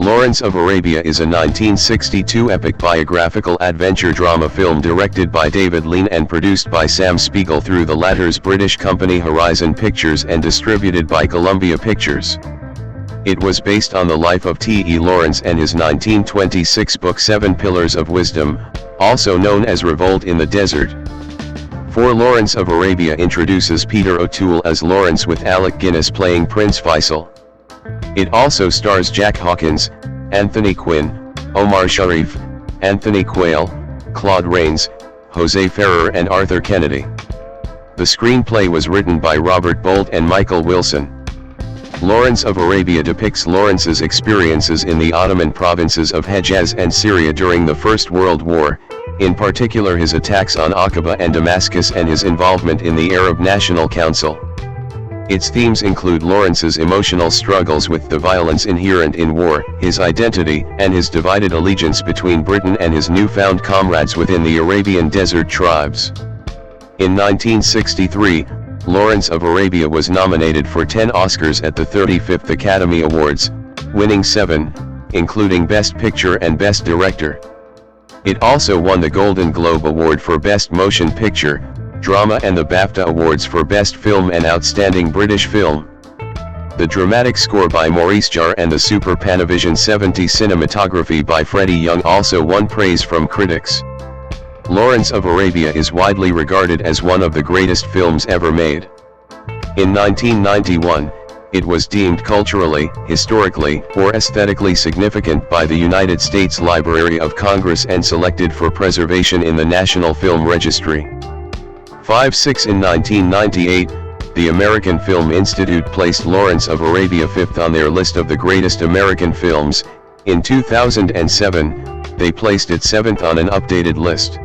Lawrence of Arabia is a 1962 epic biographical adventure drama film directed by David Lean and produced by Sam Spiegel through the latter's British company Horizon Pictures and distributed by Columbia Pictures. It was based on the life of T.E. Lawrence and his 1926 book Seven Pillars of Wisdom, also known as Revolt in the Desert. For Lawrence of Arabia introduces Peter O'Toole as Lawrence with Alec Guinness playing Prince Faisal. It also stars Jack Hawkins, Anthony Quinn, Omar Sharif, Anthony Quayle, Claude Rains, Jose Ferrer and Arthur Kennedy. The screenplay was written by Robert Bolt and Michael Wilson. Lawrence of Arabia depicts Lawrence's experiences in the Ottoman provinces of Hejaz and Syria during the First World War, in particular his attacks on Aqaba and Damascus and his involvement in the Arab National Council. Its themes include Lawrence's emotional struggles with the violence inherent in war, his identity, and his divided allegiance between Britain and his newfound comrades within the Arabian desert tribes. In 1963, Lawrence of Arabia was nominated for 10 Oscars at the 35th Academy Awards, winning 7, including Best Picture and Best Director. It also won the Golden Globe Award for Best Motion Picture, Drama and the BAFTA Awards for Best Film and Outstanding British Film. The dramatic score by Maurice Jarre and the Super Panavision 70 cinematography by Freddie Young also won praise from critics. Lawrence of Arabia is widely regarded as one of the greatest films ever made. In 1991, it was deemed culturally, historically, or aesthetically significant by the United States Library of Congress and selected for preservation in the National Film Registry. 5-6 In 1998, the American Film Institute placed Lawrence of Arabia 5th on their list of the greatest American films. In 2007, they placed it 7th on an updated list.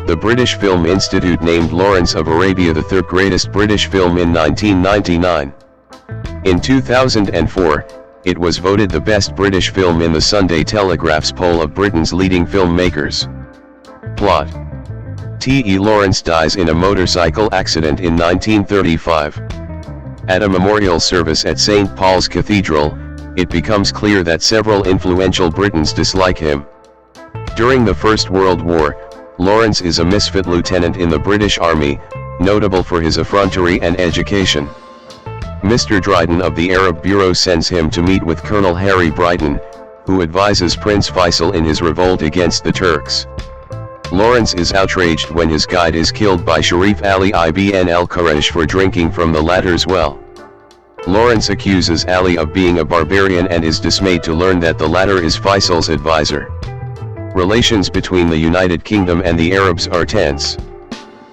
The British Film Institute named Lawrence of Arabia the 3rd greatest British film in 1999. In 2004, it was voted the best British film in the Sunday Telegraph's poll of Britain's leading filmmakers. Plot: T.E. Lawrence dies in a motorcycle accident in 1935. At a memorial service at St. Paul's Cathedral, it becomes clear that several influential Britons dislike him. During the First World War, Lawrence is a misfit lieutenant in the British Army, notable for his effrontery and education. Mr. Dryden of the Arab Bureau sends him to meet with Colonel Harry Brighton, who advises Prince Faisal in his revolt against the Turks. Lawrence is outraged when his guide is killed by Sharif Ali ibn al-Quraysh for drinking from the latter's well. Lawrence accuses Ali of being a barbarian and is dismayed to learn that the latter is Faisal's advisor. Relations between the United Kingdom and the Arabs are tense.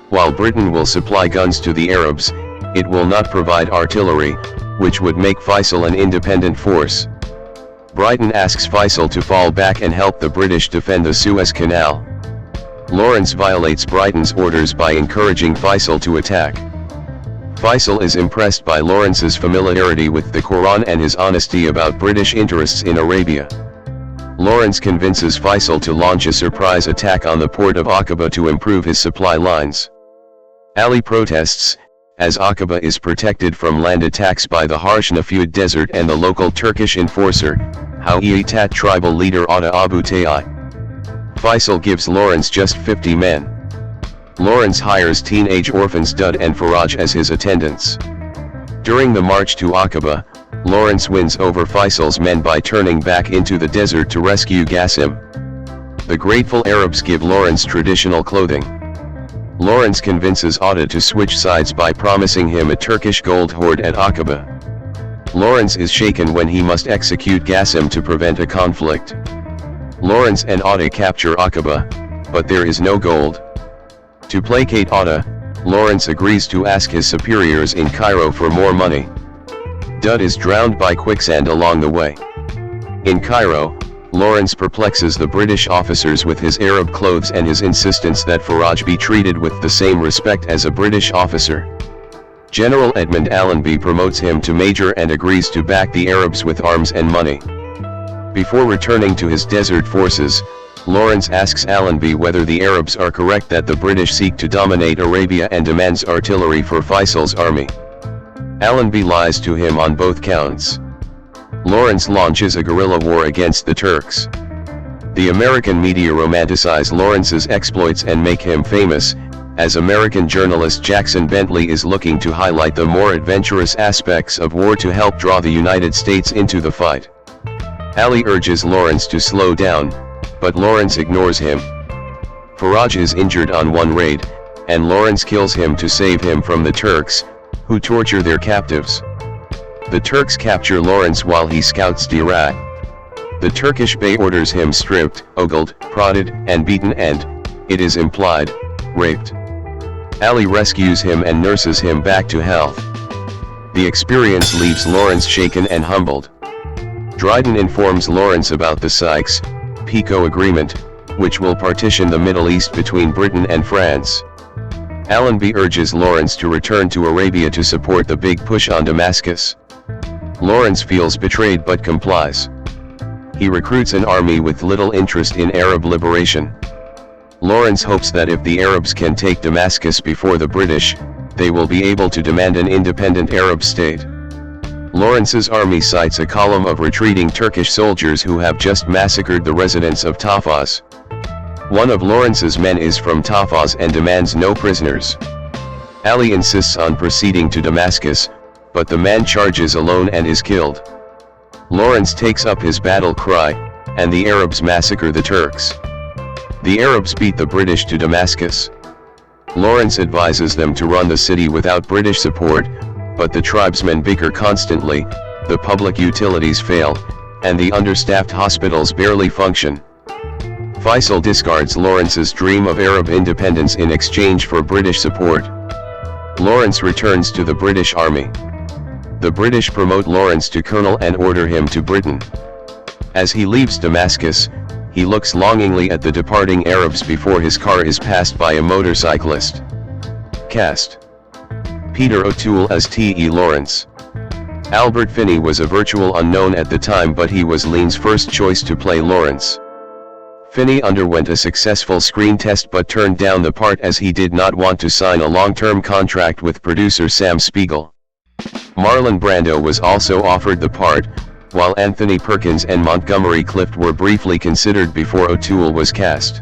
While Britain will supply guns to the Arabs, it will not provide artillery, which would make Faisal an independent force. Brighton asks Faisal to fall back and help the British defend the Suez Canal. Lawrence violates Brighton's orders by encouraging Faisal to attack. Faisal is impressed by Lawrence's familiarity with the Quran and his honesty about British interests in Arabia. Lawrence convinces Faisal to launch a surprise attack on the port of Aqaba to improve his supply lines. Ali protests, as Aqaba is protected from land attacks by the harsh Nafud Desert and the local Turkish enforcer, Hawiyat tribal leader Atta Abu Ta'i. Faisal gives Lawrence just 50 men. Lawrence hires teenage orphans Dud and Faraj as his attendants. During the march to Aqaba, Lawrence wins over Faisal's men by turning back into the desert to rescue Qasim. The grateful Arabs give Lawrence traditional clothing. Lawrence convinces Atta to switch sides by promising him a Turkish gold hoard at Aqaba. Lawrence is shaken when he must execute Qasim to prevent a conflict. Lawrence and Atta capture Aqaba, but there is no gold. To placate Atta, Lawrence agrees to ask his superiors in Cairo for more money. Dud is drowned by quicksand along the way. In Cairo, Lawrence perplexes the British officers with his Arab clothes and his insistence that Faraj be treated with the same respect as a British officer. General Edmund Allenby promotes him to major and agrees to back the Arabs with arms and money. Before returning to his desert forces, Lawrence asks Allenby whether the Arabs are correct that the British seek to dominate Arabia and demands artillery for Faisal's army. Allenby lies to him on both counts. Lawrence launches a guerrilla war against the Turks. The American media romanticize Lawrence's exploits and make him famous, as American journalist Jackson Bentley is looking to highlight the more adventurous aspects of war to help draw the United States into the fight. Ali urges Lawrence to slow down, but Lawrence ignores him. Faraj is injured on one raid, and Lawrence kills him to save him from the Turks, who torture their captives. The Turks capture Lawrence while he scouts Iraq. The Turkish bey orders him stripped, ogled, prodded, and beaten and, it is implied, raped. Ali rescues him and nurses him back to health. The experience leaves Lawrence shaken and humbled. Dryden informs Lawrence about the Sykes-Picot Agreement, which will partition the Middle East between Britain and France. Allenby urges Lawrence to return to Arabia to support the big push on Damascus. Lawrence feels betrayed but complies. He recruits an army with little interest in Arab liberation. Lawrence hopes that if the Arabs can take Damascus before the British, they will be able to demand an independent Arab state. Lawrence's army sights a column of retreating Turkish soldiers who have just massacred the residents of Tafaz. One of Lawrence's men is from Tafaz and demands no prisoners. Ali insists on proceeding to Damascus, but the man charges alone and is killed. Lawrence takes up his battle cry, and the Arabs massacre the Turks. The Arabs beat the British to Damascus. Lawrence advises them to run the city without British support, but the tribesmen bicker constantly, the public utilities fail, and the understaffed hospitals barely function. Faisal discards Lawrence's dream of Arab independence in exchange for British support. Lawrence returns to the British Army. The British promote Lawrence to colonel and order him to Britain. As he leaves Damascus, he looks longingly at the departing Arabs before his car is passed by a motorcyclist. Cast: Peter O'Toole as T.E. Lawrence. Albert Finney was a virtual unknown at the time, but he was Lean's first choice to play Lawrence. Finney underwent a successful screen test but turned down the part as he did not want to sign a long-term contract with producer Sam Spiegel. Marlon Brando was also offered the part, while Anthony Perkins and Montgomery Clift were briefly considered before O'Toole was cast.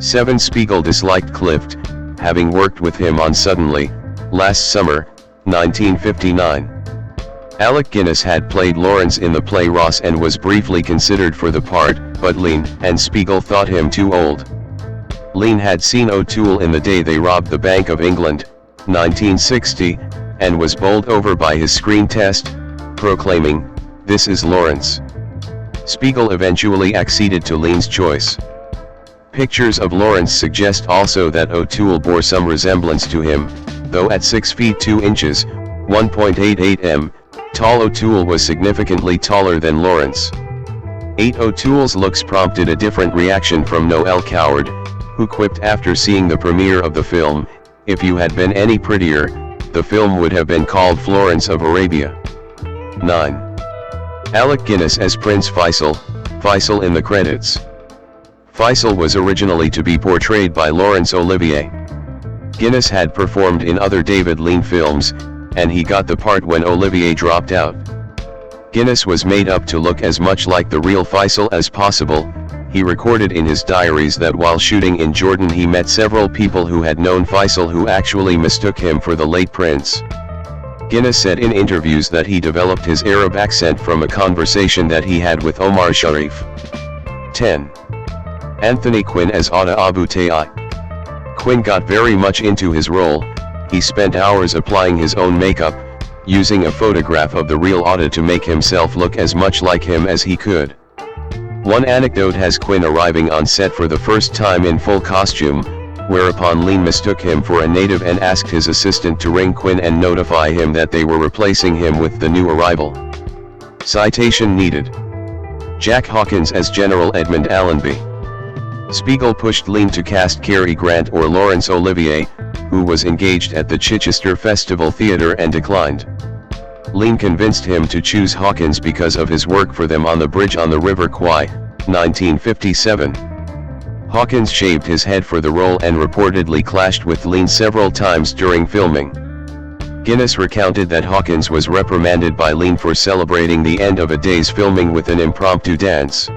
Spiegel disliked Clift, having worked with him on Suddenly, last summer, 1959. Alec Guinness had played Lawrence in the play Ross and was briefly considered for the part, but Lean and Spiegel thought him too old. Lean had seen O'Toole in The Day They Robbed the Bank of England, 1960, and was bowled over by his screen test, proclaiming, "This is Lawrence." Spiegel eventually acceded to Lean's choice. Pictures of Lawrence suggest also that O'Toole bore some resemblance to him, though at 6 feet 2 inches, 1.88 m, tall O'Toole was significantly taller than Lawrence. O'Toole's looks prompted a different reaction from Noel Coward, who quipped after seeing the premiere of the film, "If you had been any prettier, the film would have been called Florence of Arabia." 9. Alec Guinness as Prince Faisal in the credits. Faisal was originally to be portrayed by Laurence Olivier. Guinness had performed in other David Lean films, and he got the part when Olivier dropped out. Guinness was made up to look as much like the real Faisal as possible. He recorded in his diaries that while shooting in Jordan he met several people who had known Faisal who actually mistook him for the late prince. Guinness said in interviews that he developed his Arab accent from a conversation that he had with Omar Sharif. 10. Anthony Quinn as Atta Abu Ta'i. Quinn got very much into his role. He spent hours applying his own makeup, using a photograph of the real Atta to make himself look as much like him as he could. One anecdote has Quinn arriving on set for the first time in full costume, whereupon Lean mistook him for a native and asked his assistant to ring Quinn and notify him that they were replacing him with the new arrival. Citation needed. Jack Hawkins as General Edmund Allenby. Spiegel pushed Lean to cast Cary Grant or Laurence Olivier, who was engaged at the Chichester Festival Theatre and declined. Lean convinced him to choose Hawkins because of his work for them on the bridge on the River Kwai, 1957. Hawkins shaved his head for the role and reportedly clashed with Lean several times during filming. Guinness recounted that Hawkins was reprimanded by Lean for celebrating the end of a day's filming with an impromptu dance.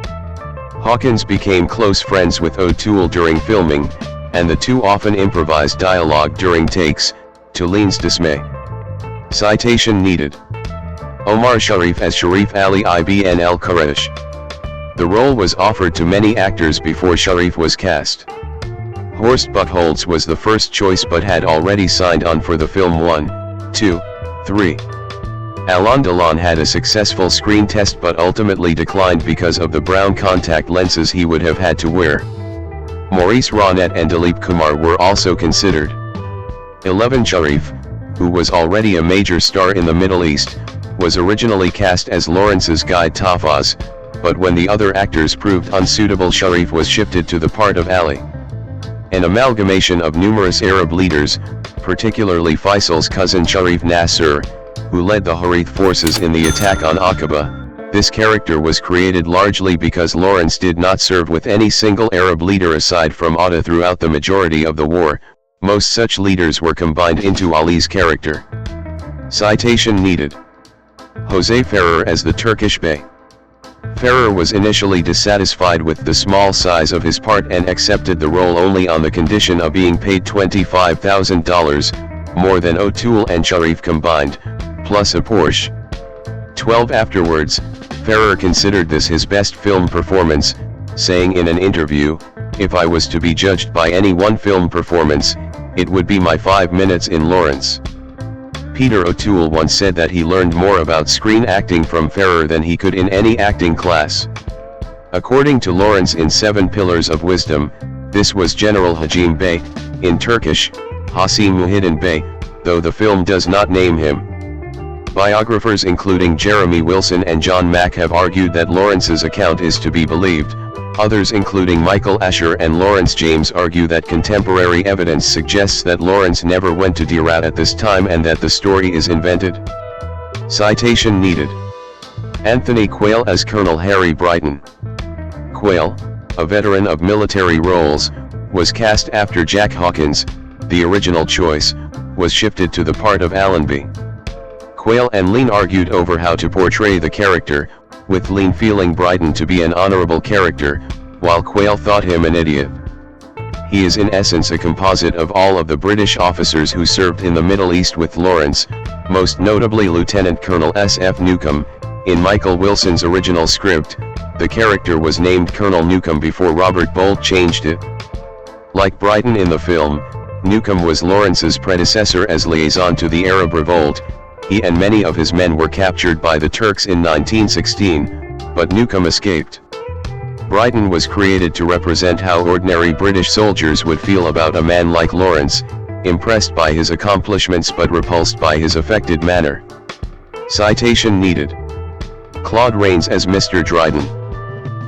Hawkins became close friends with O'Toole during filming, and the two often improvised dialogue during takes, to Lean's dismay. Citation needed. Omar Sharif as Sharif Ali ibn al-Quraysh. The role was offered to many actors before Sharif was cast. Horst Buchholz was the first choice but had already signed on for the film 1, 2, 3. Alain Delon had a successful screen test but ultimately declined because of the brown contact lenses he would have had to wear. Maurice Ronette and Dilip Kumar were also considered. 11 Sharif, who was already a major star in the Middle East, was originally cast as Lawrence's guide Tafaz, but when the other actors proved unsuitable, Sharif was shifted to the part of Ali. An amalgamation of numerous Arab leaders, particularly Faisal's cousin Sharif Nasser, who led the Harith forces in the attack on Aqaba. This character was created largely because Lawrence did not serve with any single Arab leader aside from Atta throughout the majority of the war. Most such leaders were combined into Ali's character. Citation needed. Jose Ferrer as the Turkish Bey. Ferrer was initially dissatisfied with the small size of his part and accepted the role only on the condition of being paid $25,000, more than O'Toole and Sharif combined, plus a Porsche. 12 afterwards, Ferrer considered this his best film performance, saying in an interview, "If I was to be judged by any one film performance, it would be my 5 minutes in Lawrence." Peter O'Toole once said that he learned more about screen acting from Ferrer than he could in any acting class. According to Lawrence in 7 Pillars of Wisdom, this was General Hajim Bey, in Turkish, Hasim Muhyiddin Bey, though the film does not name him. Biographers including Jeremy Wilson and John Mack have argued that Lawrence's account is to be believed. Others including Michael Asher and Lawrence James argue that contemporary evidence suggests that Lawrence never went to Derat at this time and that the story is invented. Citation needed. Anthony Quayle as Colonel Harry Brighton. Quayle, a veteran of military roles, was cast after Jack Hawkins, the original choice, was shifted to the part of Allenby. Quayle and Lean argued over how to portray the character, with Lean feeling Brighton to be an honorable character, while Quayle thought him an idiot. He is in essence a composite of all of the British officers who served in the Middle East with Lawrence, most notably Lieutenant Colonel S.F. Newcomb. In Michael Wilson's original script, the character was named Colonel Newcomb before Robert Bolt changed it. Like Brighton in the film, Newcomb was Lawrence's predecessor as liaison to the Arab Revolt. He and many of his men were captured by the Turks in 1916, but Newcomb escaped. Brighton was created to represent how ordinary British soldiers would feel about a man like Lawrence, impressed by his accomplishments but repulsed by his affected manner. Citation needed. Claude Rains as Mr. Dryden.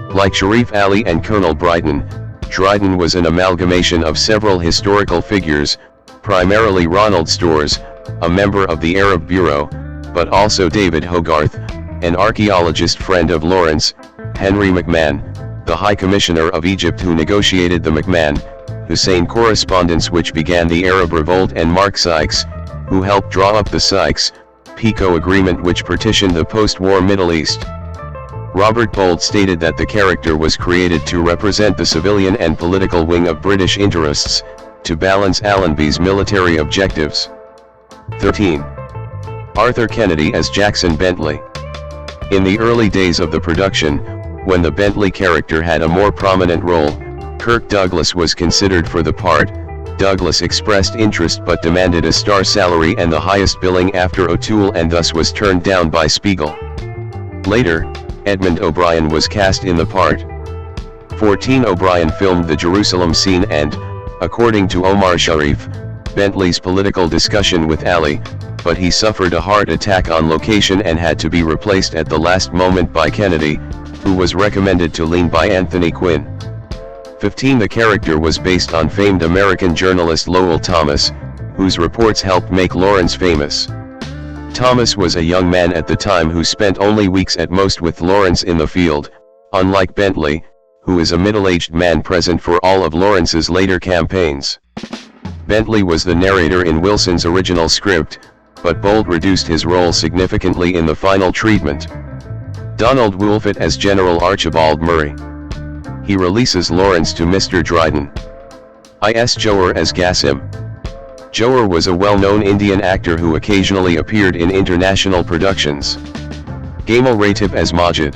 Like Sharif Ali and Colonel Brighton, Dryden was an amalgamation of several historical figures, primarily Ronald Storrs, a member of the Arab Bureau, but also David Hogarth, an archaeologist friend of Lawrence, Henry McMahon, the High Commissioner of Egypt who negotiated the McMahon-Hussein correspondence which began the Arab Revolt, and Mark Sykes, who helped draw up the Sykes-Picot Agreement which partitioned the post-war Middle East. Robert Bolt stated that the character was created to represent the civilian and political wing of British interests, to balance Allenby's military objectives. 13. Arthur Kennedy as Jackson Bentley. In the early days of the production, when the Bentley character had a more prominent role, Kirk Douglas was considered for the part. Douglas expressed interest but demanded a star salary and the highest billing after O'Toole and thus was turned down by Spiegel. Later, Edmund O'Brien was cast in the part. 14. O'Brien filmed the Jerusalem scene and, according to Omar Sharif, Bentley's political discussion with Ali, but he suffered a heart attack on location and had to be replaced at the last moment by Kennedy, who was recommended to Lean by Anthony Quinn. 15. The character was based on famed American journalist Lowell Thomas, whose reports helped make Lawrence famous. Thomas was a young man at the time who spent only weeks at most with Lawrence in the field, unlike Bentley, who is a middle-aged man present for all of Lawrence's later campaigns. Bentley was the narrator in Wilson's original script, but Bolt reduced his role significantly in the final treatment. Donald Woolfett as General Archibald Murray. He releases Lawrence to Mr. Dryden. I.S. Johar as Gassim. Johar was a well-known Indian actor who occasionally appeared in international productions. Gamal Ratib as Majid.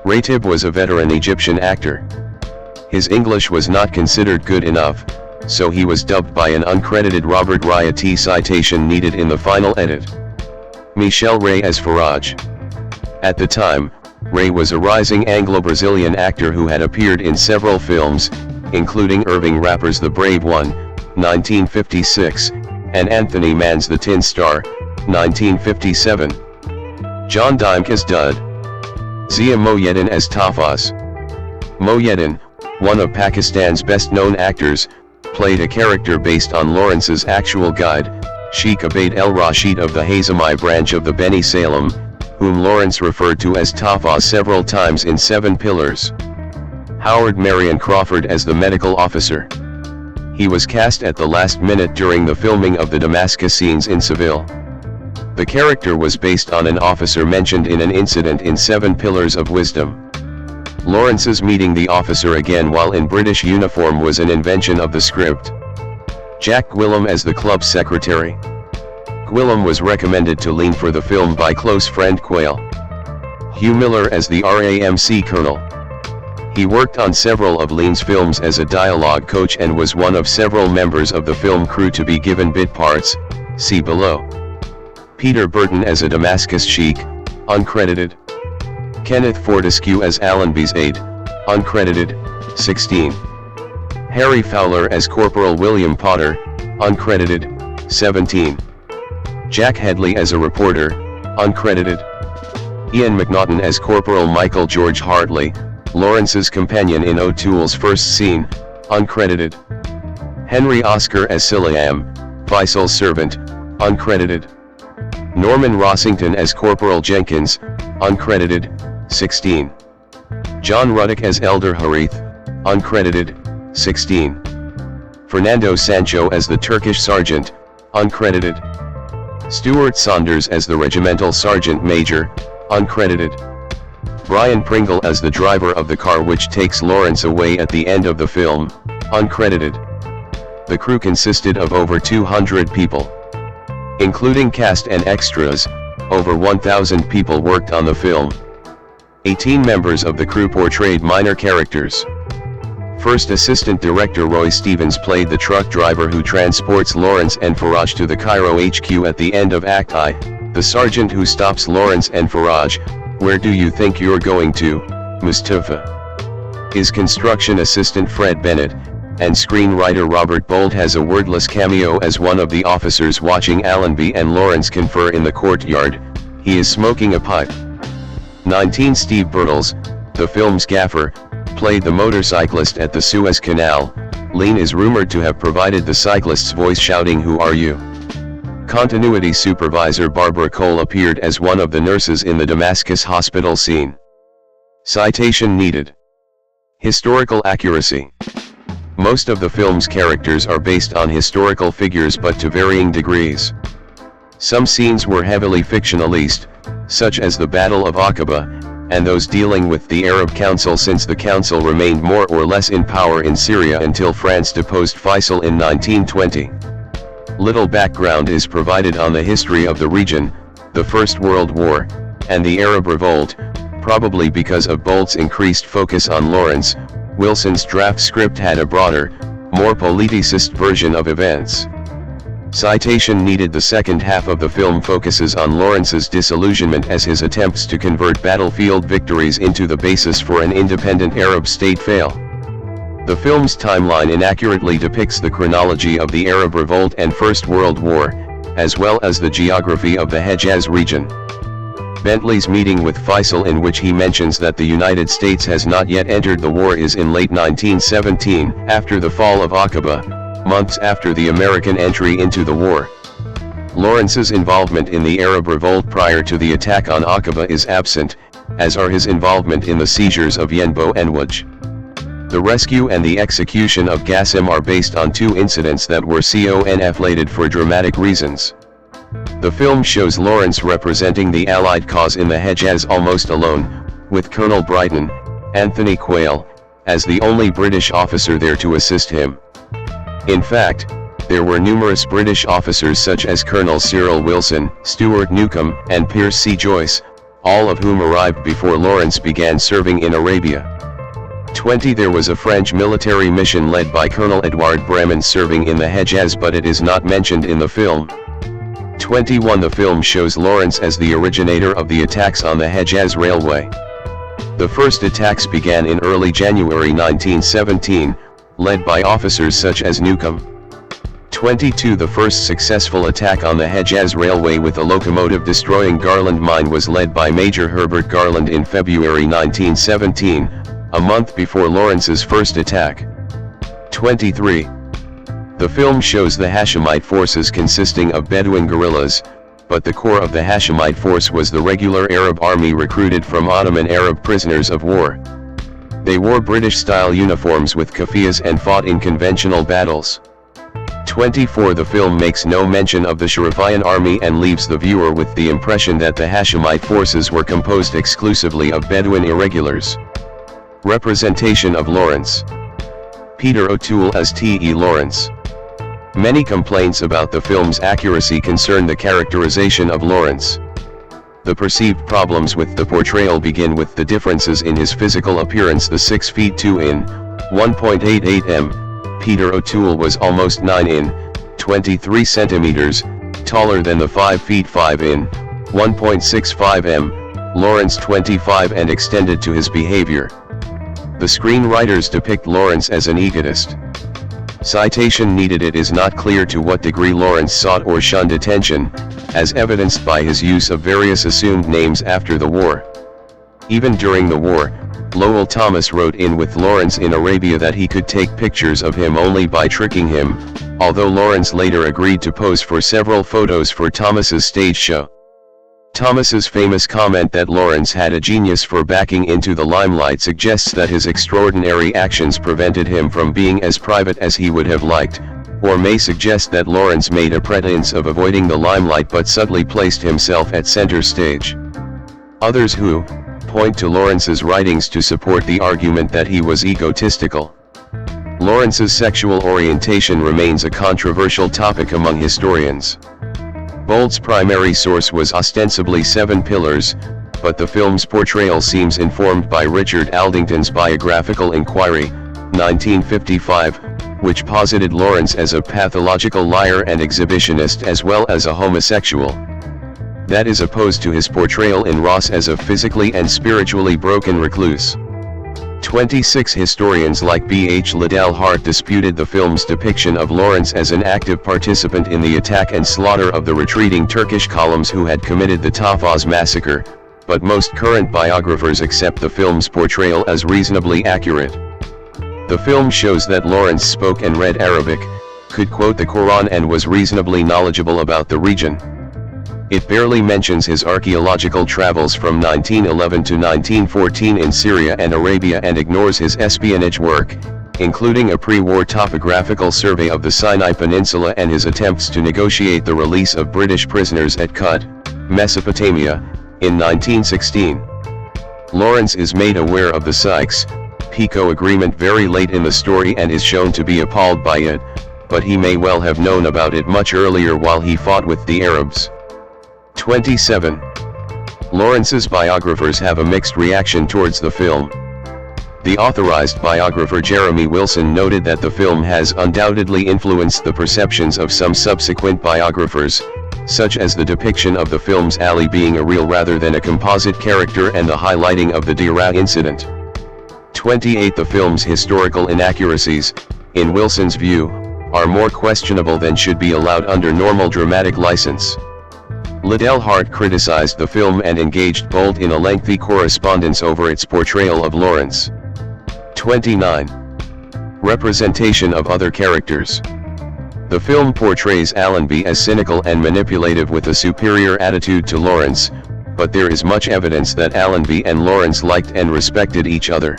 Ratib was a veteran Egyptian actor. His English was not considered good enough, so he was dubbed by an uncredited Robert Riot. Citation needed in the final edit. Michel Ray as Faraj. At the time, Ray was a rising Anglo-Brazilian actor who had appeared in several films, including Irving Rapper's The Brave One, 1956, and Anthony Mann's The Tin Star, 1957. John Dimke as Dud. Zia Mohyuddin as Tafaz. Mohyuddin, one of Pakistan's best-known actors, played a character based on Lawrence's actual guide, Sheikh Abaid el-Rashid of the Hazami branch of the Beni Salem, whom Lawrence referred to as Tafaz several times in Seven Pillars. Howard Marion Crawford as the medical officer. He was cast at the last minute during the filming of the Damascus scenes in Seville. The character was based on an officer mentioned in an incident in Seven Pillars of Wisdom. Lawrence's meeting the officer again while in British uniform was an invention of the script. Jack Gwilym as the club secretary. Gwilym was recommended to Lean for the film by close friend Quayle. Hugh Miller as the RAMC colonel. He worked on several of Lean's films as a dialogue coach and was one of several members of the film crew to be given bit parts, see below. Peter Burton as a Damascus Sheik, uncredited. Kenneth Fortescue as Allenby's aide, uncredited, 16. Harry Fowler as Corporal William Potter, uncredited, 17. Jack Headley as a reporter, uncredited. Ian McNaughton as Corporal Michael George Hartley, Lawrence's companion in O'Toole's first scene, uncredited. Henry Oscar as Silayam, Faisal's servant, uncredited. Norman Rossington as Corporal Jenkins, uncredited, 16. John Ruddock as Elder Harith, uncredited, 16. Fernando Sancho as the Turkish sergeant, uncredited. Stuart Saunders as the regimental sergeant major, uncredited. Brian Pringle as the driver of the car which takes Lawrence away at the end of the film, uncredited. The crew consisted of over 200 people. Including cast and extras, over 1,000 people worked on the film. 18 members of the crew portrayed minor characters. First Assistant Director Roy Stevens played the truck driver who transports Lawrence and Faraj to the Cairo HQ at the end of Act I, the sergeant who stops Lawrence and Faraj. "Where do you think you're going to, Mustafa?" Is construction assistant Fred Bennett, and screenwriter Robert Bolt has a wordless cameo as one of the officers watching Allenby and Lawrence confer in the courtyard. He is smoking a pipe. 19 Steve Birtles, the film's gaffer, played the motorcyclist at the Suez Canal. Lean is rumored to have provided the cyclist's voice shouting "Who are you?" Continuity supervisor Barbara Cole appeared as one of the nurses in the Damascus hospital scene. Citation needed. Historical accuracy. Most of the film's characters are based on historical figures but to varying degrees. Some scenes were heavily fictionalized, such as the Battle of Aqaba, and those dealing with the Arab Council since the council remained more or less in power in Syria until France deposed Faisal in 1920. Little background is provided on the history of the region, the First World War, and the Arab Revolt, probably because of Bolt's increased focus on Lawrence. Wilson's draft script had a broader, more politicist version of events. Citation needed. The second half of the film focuses on Lawrence's disillusionment as his attempts to convert battlefield victories into the basis for an independent Arab state fail. The film's timeline inaccurately depicts the chronology of the Arab Revolt and First World War, as well as the geography of the Hejaz region. Bentley's meeting with Faisal, in which he mentions that the United States has not yet entered the war, is in late 1917, after the fall of Aqaba, months after the American entry into the war. Lawrence's involvement in the Arab Revolt prior to the attack on Aqaba is absent, as are his involvement in the seizures of Yenbo and Waj. The rescue and the execution of Gassim are based on two incidents that were conflated for dramatic reasons. The film shows Lawrence representing the Allied cause in the Hejaz almost alone, with Colonel Brighton, Anthony Quayle, as the only British officer there to assist him. In fact, there were numerous British officers such as Colonel Cyril Wilson, Stuart Newcombe, and Pierce C. Joyce, all of whom arrived before Lawrence began serving in Arabia. 20. There was a French military mission led by Colonel Edouard Bremen serving in the Hejaz, but it is not mentioned in the film. 21. The film shows Lawrence as the originator of the attacks on the Hejaz Railway. The first attacks began in early January 1917, led by officers such as Newcombe. 22. The first successful attack on the Hejaz Railway with a locomotive-destroying Garland mine was led by Major Herbert Garland in February 1917, a month before Lawrence's first attack. 23. The film shows the Hashemite forces consisting of Bedouin guerrillas, but the core of the Hashemite force was the regular Arab army recruited from Ottoman Arab prisoners of war. They wore British-style uniforms with keffiyehs and fought in conventional battles. 24. The film makes no mention of the Sharafian army and leaves the viewer with the impression that the Hashemite forces were composed exclusively of Bedouin irregulars. Representation of Lawrence. Peter O'Toole as T.E. Lawrence. Many complaints about the film's accuracy concern the characterization of Lawrence. The perceived problems with the portrayal begin with the differences in his physical appearance. The 6 feet 2 in, 1.88 m, Peter O'Toole was almost 9 in, 23 centimeters, taller than the 5 feet 5 in, 1.65 m, Lawrence 25 and extended to his behavior. The screenwriters depict Lawrence as an egotist. Citation needed. It is not clear to what degree Lawrence sought or shunned attention, as evidenced by his use of various assumed names after the war. Even during the war, Lowell Thomas wrote in with Lawrence in Arabia that he could take pictures of him only by tricking him, although Lawrence later agreed to pose for several photos for Thomas's stage show. Thomas's famous comment that Lawrence had a genius for backing into the limelight suggests that his extraordinary actions prevented him from being as private as he would have liked, or may suggest that Lawrence made a pretense of avoiding the limelight but subtly placed himself at center stage. Others who point to Lawrence's writings to support the argument that he was egotistical. Lawrence's sexual orientation remains a controversial topic among historians. Bolt's primary source was ostensibly Seven Pillars, but the film's portrayal seems informed by Richard Aldington's Biographical Inquiry, 1955, which posited Lawrence as a pathological liar and exhibitionist as well as a homosexual. That is opposed to his portrayal in Ross as a physically and spiritually broken recluse. 26 historians like B. H. Liddell Hart disputed the film's depiction of Lawrence as an active participant in the attack and slaughter of the retreating Turkish columns who had committed the Tahfaz massacre, but most current biographers accept the film's portrayal as reasonably accurate. The film shows that Lawrence spoke and read Arabic, could quote the Quran and was reasonably knowledgeable about the region. It barely mentions his archaeological travels from 1911 to 1914 in Syria and Arabia and ignores his espionage work, including a pre-war topographical survey of the Sinai Peninsula and his attempts to negotiate the release of British prisoners at Kut, Mesopotamia, in 1916. Lawrence is made aware of the Sykes-Picot Agreement very late in the story and is shown to be appalled by it, but he may well have known about it much earlier while he fought with the Arabs. 27. Lawrence's biographers have a mixed reaction towards the film. The authorized biographer Jeremy Wilson noted that the film has undoubtedly influenced the perceptions of some subsequent biographers, such as the depiction of the film's Ali being a real rather than a composite character and the highlighting of the Dira incident. 28. The film's historical inaccuracies, in Wilson's view, are more questionable than should be allowed under normal dramatic license. Liddell Hart criticized the film and engaged Bolt in a lengthy correspondence over its portrayal of Lawrence. 29. Representation of other characters. The film portrays Allenby as cynical and manipulative with a superior attitude to Lawrence, but there is much evidence that Allenby and Lawrence liked and respected each other.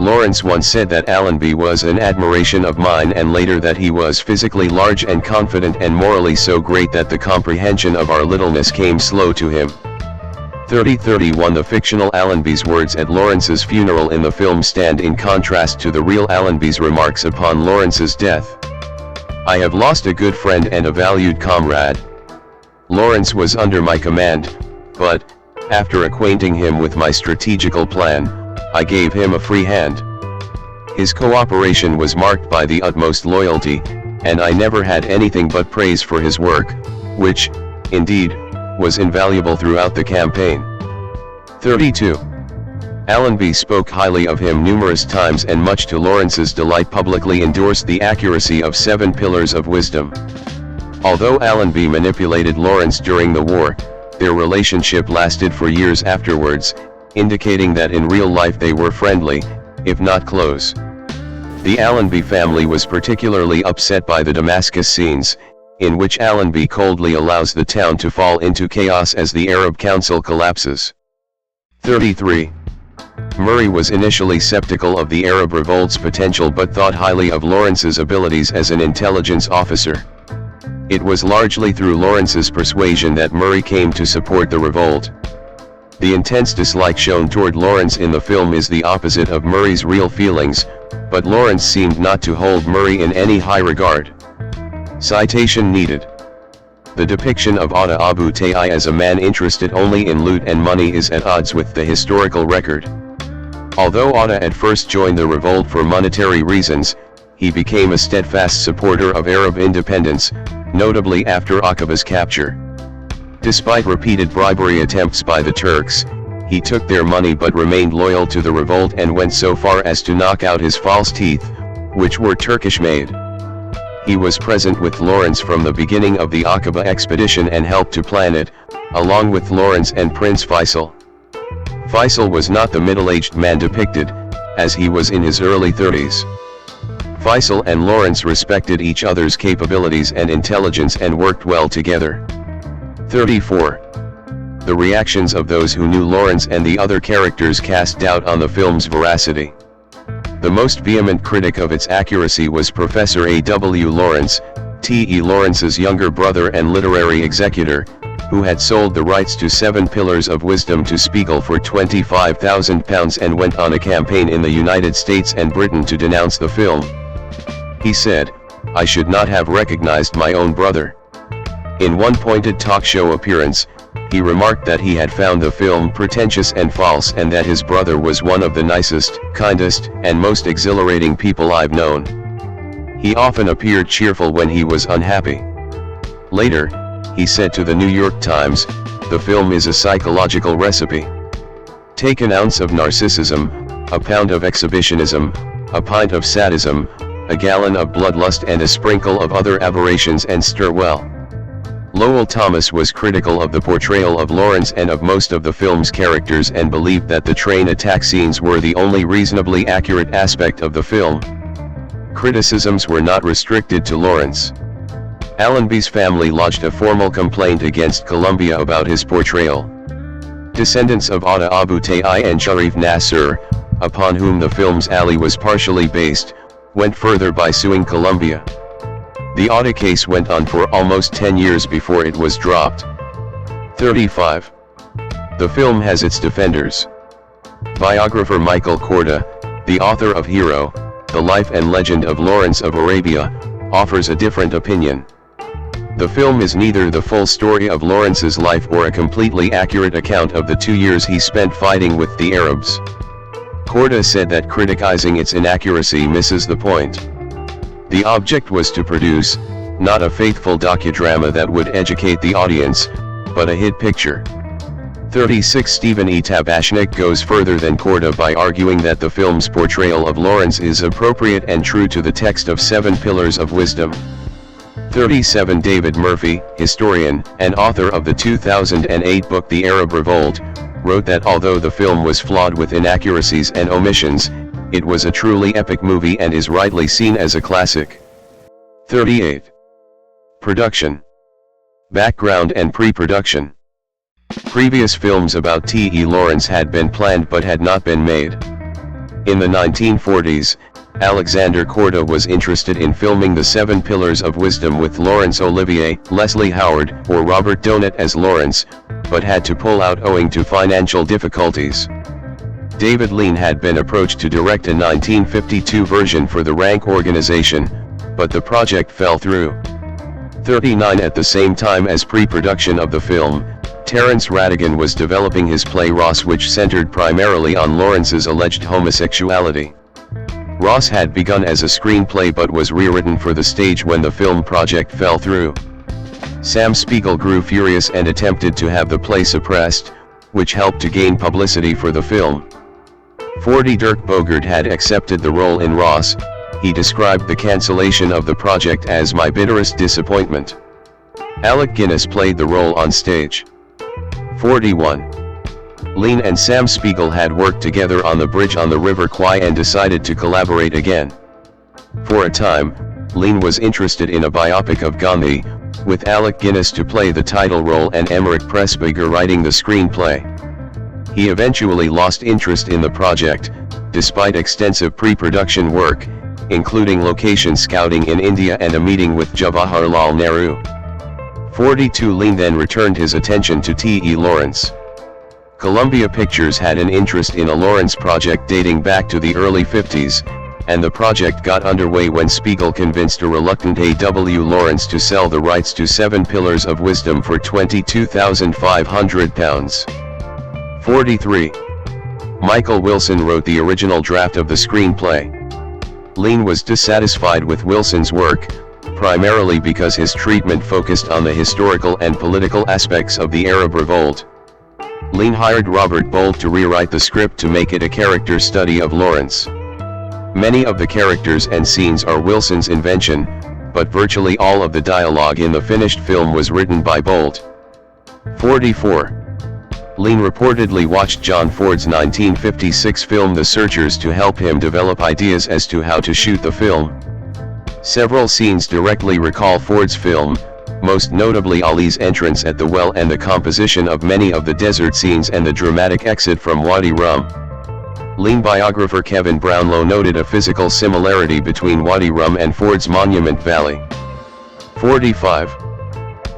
Lawrence once said that Allenby was an admiration of mine, and later that he was physically large and confident and morally so great that the comprehension of our littleness came slow to him. 3031 The fictional Allenby's words at Lawrence's funeral in the film stand in contrast to the real Allenby's remarks upon Lawrence's death. I have lost a good friend and a valued comrade. Lawrence was under my command, but, after acquainting him with my strategical plan, I gave him a free hand. His cooperation was marked by the utmost loyalty, and I never had anything but praise for his work, which, indeed, was invaluable throughout the campaign. 32. Allenby spoke highly of him numerous times, and much to Lawrence's delight publicly endorsed the accuracy of 7 pillars of wisdom. Although Allenby manipulated Lawrence during the war, their relationship lasted for years afterwards, indicating that in real life they were friendly, if not close. The Allenby family was particularly upset by the Damascus scenes, in which Allenby coldly allows the town to fall into chaos as the Arab Council collapses. 33. Murray was initially skeptical of the Arab revolt's potential but thought highly of Lawrence's abilities as an intelligence officer. It was largely through Lawrence's persuasion that Murray came to support the revolt. The intense dislike shown toward Lawrence in the film is the opposite of Murray's real feelings, but Lawrence seemed not to hold Murray in any high regard. Citation needed. The depiction of Atta Abu Ta'i as a man interested only in loot and money is at odds with the historical record. Although Atta at first joined the revolt for monetary reasons, he became a steadfast supporter of Arab independence, notably after Aqaba's capture. Despite repeated bribery attempts by the Turks, he took their money but remained loyal to the revolt and went so far as to knock out his false teeth, which were Turkish-made. He was present with Lawrence from the beginning of the Aqaba expedition and helped to plan it, along with Lawrence and Prince Faisal. Faisal was not the middle-aged man depicted, as he was in his early 30s. Faisal and Lawrence respected each other's capabilities and intelligence and worked well together. 34. The reactions of those who knew Lawrence and the other characters cast doubt on the film's veracity. The most vehement critic of its accuracy was Professor A. W. Lawrence, T.E. Lawrence's younger brother and literary executor, who had sold the rights to 7 Pillars of Wisdom to Spiegel for £25,000 and went on a campaign in the United States and Britain to denounce the film. He said, "I should not have recognized my own brother." In one pointed talk show appearance, he remarked that he had found the film pretentious and false and that his brother was one of the nicest, kindest, and most exhilarating people I've known. He often appeared cheerful when he was unhappy. Later, he said to the New York Times, "The film is a psychological recipe. Take an ounce of narcissism, a pound of exhibitionism, a pint of sadism, a gallon of bloodlust and a sprinkle of other aberrations and stir well." Lowell Thomas was critical of the portrayal of Lawrence and of most of the film's characters and believed that the train attack scenes were the only reasonably accurate aspect of the film. Criticisms were not restricted to Lawrence. Allenby's family lodged a formal complaint against Columbia about his portrayal. Descendants of Atta Abu Ta'i and Sharif Nasser, upon whom the film's Ali was partially based, went further by suing Columbia. The Atta case went on for almost 10 years before it was dropped. 35. The film has its defenders. Biographer Michael Korda, the author of Hero, The Life and Legend of Lawrence of Arabia, offers a different opinion. The film is neither the full story of Lawrence's life or a completely accurate account of the 2 years he spent fighting with the Arabs. Korda said that criticizing its inaccuracy misses the point. The object was to produce, not a faithful docudrama that would educate the audience, but a hit picture. 36 Stephen E. Tabashnik goes further than Korda by arguing that the film's portrayal of Lawrence is appropriate and true to the text of 7 Pillars of Wisdom. 37 David Murphy, historian, and author of the 2008 book The Arab Revolt, wrote that although the film was flawed with inaccuracies and omissions, it was a truly epic movie and is rightly seen as a classic. 38. Production. Background and pre-production. Previous films about T.E. Lawrence had been planned but had not been made. In the 1940s, Alexander Korda was interested in filming The Seven Pillars of Wisdom with Laurence Olivier, Leslie Howard, or Robert Donat as Lawrence, but had to pull out owing to financial difficulties. David Lean had been approached to direct a 1952 version for the Rank organization, but the project fell through. 39 At the same time as pre-production of the film, Terence Rattigan was developing his play Ross, which centered primarily on Lawrence's alleged homosexuality. Ross had begun as a screenplay but was rewritten for the stage when the film project fell through. Sam Spiegel grew furious and attempted to have the play suppressed, which helped to gain publicity for the film. 40 Dirk Bogarde had accepted the role in Ross. He described the cancellation of the project as my bitterest disappointment. Alec Guinness played the role on stage. 41. Lean and Sam Spiegel had worked together on The Bridge on the River Kwai and decided to collaborate again. For a time, Lean was interested in a biopic of Gandhi, with Alec Guinness to play the title role and Emmerich Pressburger writing the screenplay. He eventually lost interest in the project, despite extensive pre-production work, including location scouting in India and a meeting with Jawaharlal Nehru. 42 Lean then returned his attention to T.E. Lawrence. Columbia Pictures had an interest in a Lawrence project dating back to the early 50s, and the project got underway when Spiegel convinced a reluctant A.W. Lawrence to sell the rights to Seven Pillars of Wisdom for £22,500. 43. Michael Wilson wrote the original draft of the screenplay. Lean was dissatisfied with Wilson's work, primarily because his treatment focused on the historical and political aspects of the Arab Revolt. Lean hired Robert Bolt to rewrite the script to make it a character study of Lawrence. Many of the characters and scenes are Wilson's invention, but virtually all of the dialogue in the finished film was written by Bolt. 44. Lean reportedly watched John Ford's 1956 film The Searchers to help him develop ideas as to how to shoot the film. Several scenes directly recall Ford's film, most notably Ali's entrance at the well and the composition of many of the desert scenes and the dramatic exit from Wadi Rum. Lean biographer Kevin Brownlow noted a physical similarity between Wadi Rum and Ford's Monument Valley. 45.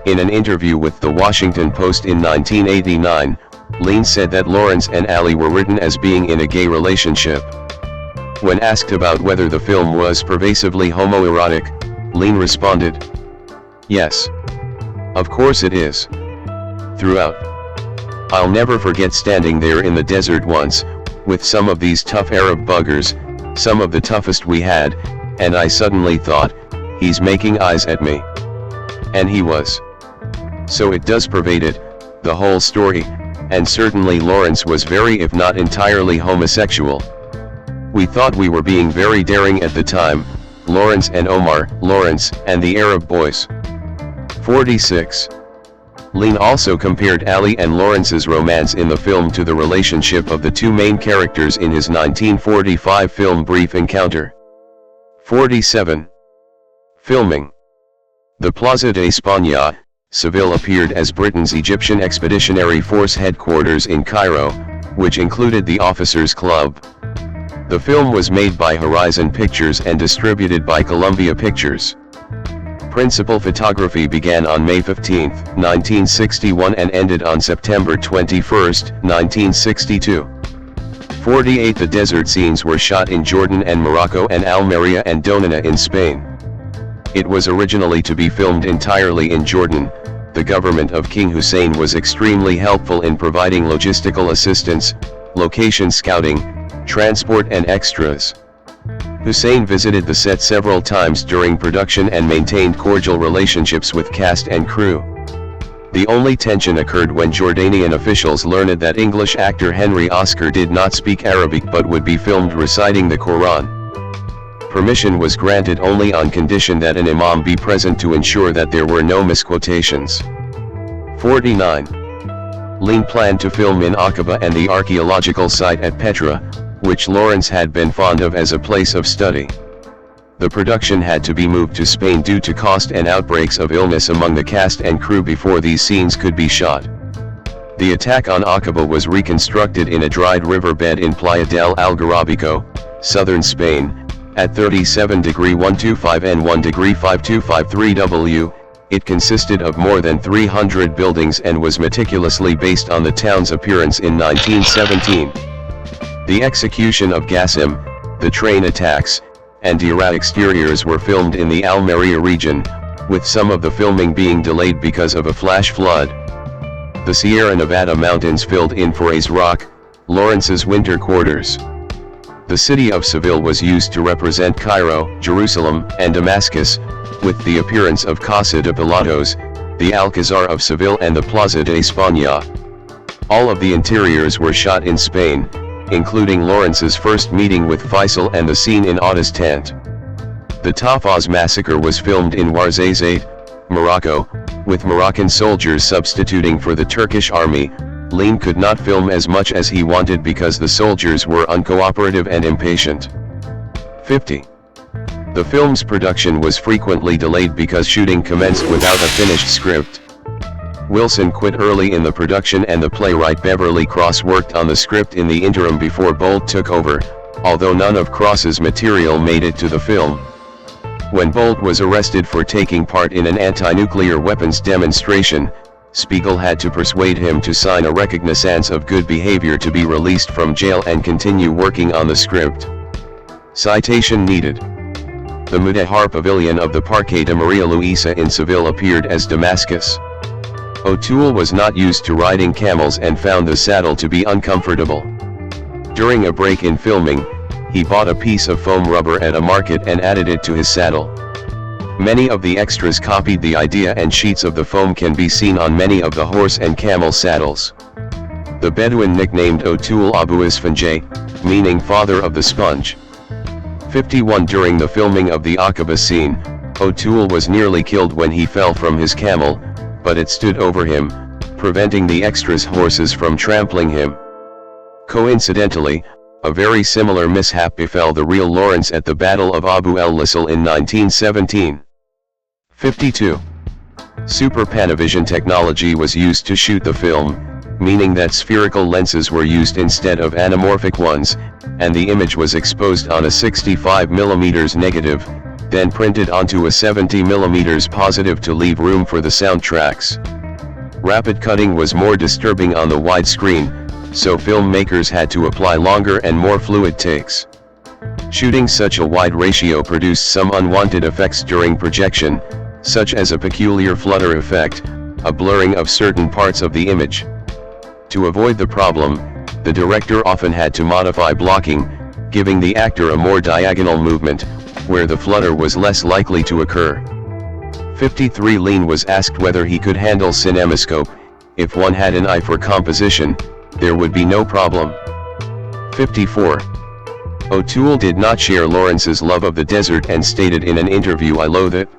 In an interview with The Washington Post in 1989, Lean said that Lawrence and Ali were written as being in a gay relationship. When asked about whether the film was pervasively homoerotic, Lean responded, "Yes. Of course it is. Throughout. I'll never forget standing there in the desert once, with some of these tough Arab buggers, some of the toughest we had, and I suddenly thought, he's making eyes at me. And he was. So it does pervade it, the whole story, and certainly Lawrence was very if not entirely homosexual. We thought we were being very daring at the time, Lawrence and Omar, Lawrence and the Arab boys." 46. Lean also compared Ali and Lawrence's romance in the film to the relationship of the two main characters in his 1945 film Brief Encounter. 47. Filming. The Plaza de España, Seville appeared as Britain's Egyptian Expeditionary Force headquarters in Cairo, which included the Officers' Club. The film was made by Horizon Pictures and distributed by Columbia Pictures. Principal photography began on May 15, 1961 and ended on September 21, 1962. 48 The desert scenes were shot in Jordan and Morocco and Almeria and Donana in Spain. It was originally to be filmed entirely in Jordan. The government of King Hussein was extremely helpful in providing logistical assistance, location scouting, transport and extras. Hussein visited the set several times during production and maintained cordial relationships with cast and crew. The only tension occurred when Jordanian officials learned that English actor Henry Oscar did not speak Arabic but would be filmed reciting the Quran. Permission was granted only on condition that an imam be present to ensure that there were no misquotations. 49. Lean planned to film in Aqaba and the archaeological site at Petra, which Lawrence had been fond of as a place of study. The production had to be moved to Spain due to cost and outbreaks of illness among the cast and crew before these scenes could be shot. The attack on Aqaba was reconstructed in a dried riverbed in Playa del Algarrobico, southern Spain, at 37°125 and 1°5253 W. It consisted of more than 300 buildings and was meticulously based on the town's appearance in 1917. The execution of Gassim, the train attacks, and Dira exteriors were filmed in the Almeria region, with some of the filming being delayed because of a flash flood. The Sierra Nevada mountains filled in for A's Rock, Lawrence's winter quarters. The city of Seville was used to represent Cairo, Jerusalem, and Damascus, with the appearance of Casa de Pilatos, the Alcazar of Seville and the Plaza de España. All of the interiors were shot in Spain, including Lawrence's first meeting with Faisal and the scene in Atta's tent. The Tahfaz massacre was filmed in Ouarzazate, Morocco, with Moroccan soldiers substituting for the Turkish army. Lean could not film as much as he wanted because the soldiers were uncooperative and impatient. 50. The film's production was frequently delayed because shooting commenced without a finished script. Wilson quit early in the production and the playwright Beverly Cross worked on the script in the interim before Bolt took over, although none of Cross's material made it to the film. When Bolt was arrested for taking part in an anti-nuclear weapons demonstration, Spiegel had to persuade him to sign a reconnaissance of good behavior to be released from jail and continue working on the script. Citation needed. The Mudahar Pavilion of the Parque de Maria Luisa in Seville appeared as Damascus. O'Toole was not used to riding camels and found the saddle to be uncomfortable. During a break in filming, he bought a piece of foam rubber at a market and added it to his saddle. Many of the extras copied the idea and sheets of the foam can be seen on many of the horse and camel saddles. The Bedouin nicknamed O'Toole Abu Isfanjay, meaning father of the sponge. 51 During the filming of the Aqaba scene, O'Toole was nearly killed when he fell from his camel, but it stood over him, preventing the extras' horses from trampling him. Coincidentally, a very similar mishap befell the real Lawrence at the Battle of Abu el-Lisl in 1917. 52. Super Panavision technology was used to shoot the film, meaning that spherical lenses were used instead of anamorphic ones, and the image was exposed on a 65mm negative, then printed onto a 70mm positive to leave room for the soundtracks. Rapid cutting was more disturbing on the widescreen, so filmmakers had to apply longer and more fluid takes. Shooting such a wide ratio produced some unwanted effects during projection, such as a peculiar flutter effect, a blurring of certain parts of the image. To avoid the problem, the director often had to modify blocking, giving the actor a more diagonal movement, where the flutter was less likely to occur. 53 Lean was asked whether he could handle cinemascope. If one had an eye for composition, there would be no problem. 54. O'Toole did not share Lawrence's love of the desert and stated in an interview, "I loathe it."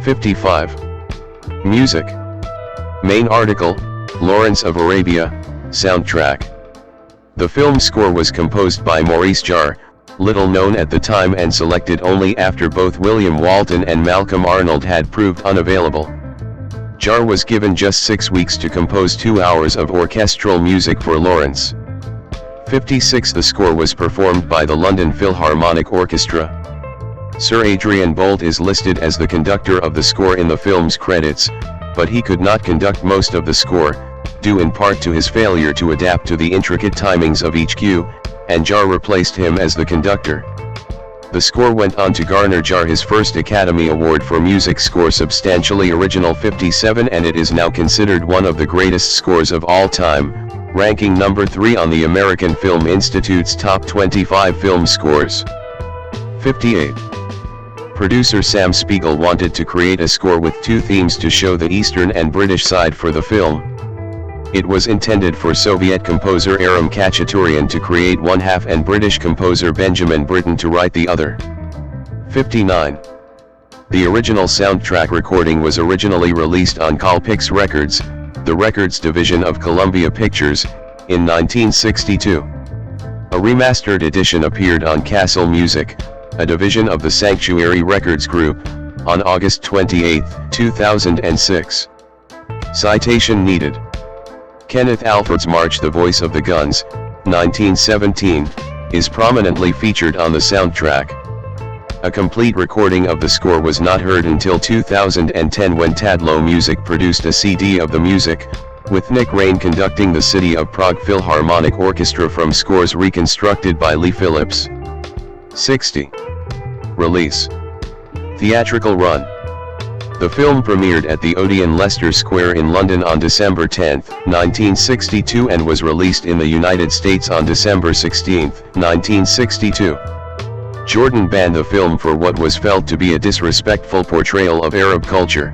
55. Music. Main article, Lawrence of Arabia, soundtrack. The film score was composed by Maurice Jarre, little known at the time and selected only after both William Walton and Malcolm Arnold had proved unavailable. Jarre was given just 6 weeks to compose 2 hours of orchestral music for Lawrence. 56 The score was performed by the London Philharmonic Orchestra. Sir Adrian Boult is listed as the conductor of the score in the film's credits, but he could not conduct most of the score, due in part to his failure to adapt to the intricate timings of each cue, and Jarre replaced him as the conductor. The score went on to garner Jarre his first Academy Award for Music Score Substantially Original 57, and it is now considered one of the greatest scores of all time, ranking number 3 on the American Film Institute's top 25 film scores. 58. Producer Sam Spiegel wanted to create a score with 2 themes to show the Eastern and British side for the film. It was intended for Soviet composer Aram Khachaturian to create one half and British composer Benjamin Britten to write the other. 59. The original soundtrack recording was originally released on Colpix Records, the records division of Columbia Pictures, in 1962. A remastered edition appeared on Castle Music, a division of the Sanctuary Records Group, on August 28, 2006. Citation needed. Kenneth Alford's March the Voice of the Guns, 1917, is prominently featured on the soundtrack. A complete recording of the score was not heard until 2010 when Tadlow Music produced a CD of the music, with Nick Raine conducting the City of Prague Philharmonic Orchestra from scores reconstructed by Lee Phillips. 60. Release. Theatrical run. The film premiered at the Odeon Leicester Square in London on December 10, 1962 and was released in the United States on December 16, 1962. Jordan banned the film for what was felt to be a disrespectful portrayal of Arab culture.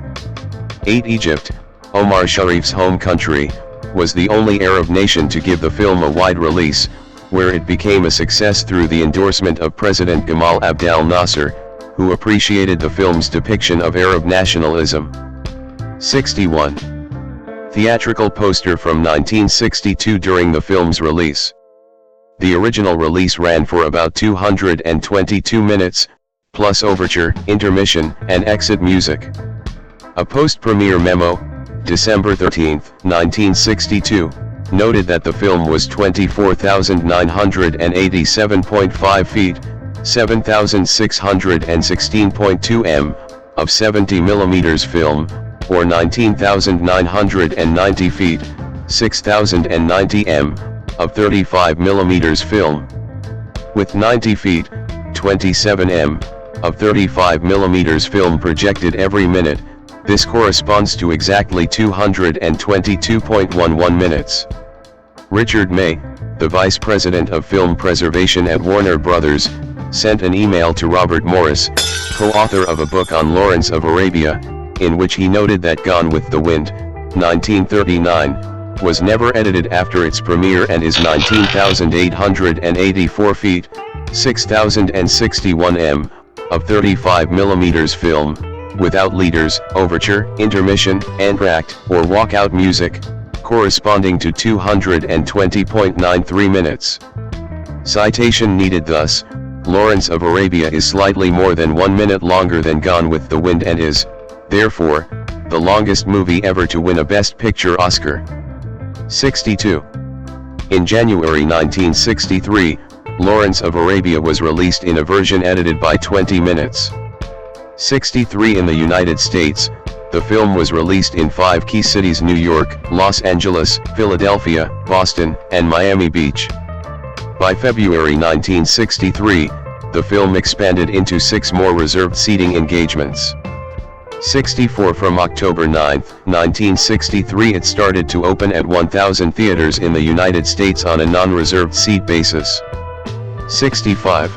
8. Egypt, Omar Sharif's home country, was the only Arab nation to give the film a wide release, where it became a success through the endorsement of President Gamal Abdel Nasser, who appreciated the film's depiction of Arab nationalism. 61. Theatrical poster from 1962 during the film's release. The original release ran for about 222 minutes, plus overture, intermission, and exit music. A post-premiere memo, December 13, 1962, noted that the film was 24,987.5 feet, 7,616.2 m, of 70mm film, or 19,990 feet, 6,090 m, of 35mm film. With 90 feet, 27 m, of 35mm film projected every minute, this corresponds to exactly 222.11 minutes. Richard May, the Vice President of Film Preservation at Warner Brothers, sent an email to Robert Morris, co-author of a book on Lawrence of Arabia, in which he noted that Gone with the Wind, 1939, was never edited after its premiere and is 19,884 feet, 6,061 m, of 35mm film, without leaders, overture, intermission, entr'acte, or walkout music, corresponding to 220.93 minutes. Citation needed. Thus, Lawrence of Arabia is slightly more than 1 minute longer than Gone with the Wind and is, therefore, the longest movie ever to win a Best Picture Oscar. 62. In January 1963, Lawrence of Arabia was released in a version edited by 20 minutes. 63. In the United States, the film was released in 5 key cities: New York, Los Angeles, Philadelphia, Boston, and Miami Beach. By February 1963, the film expanded into 6 more reserved seating engagements. 64. From October 9, 1963 it started to open at 1,000 theaters in the United States on a non-reserved seat basis. 65.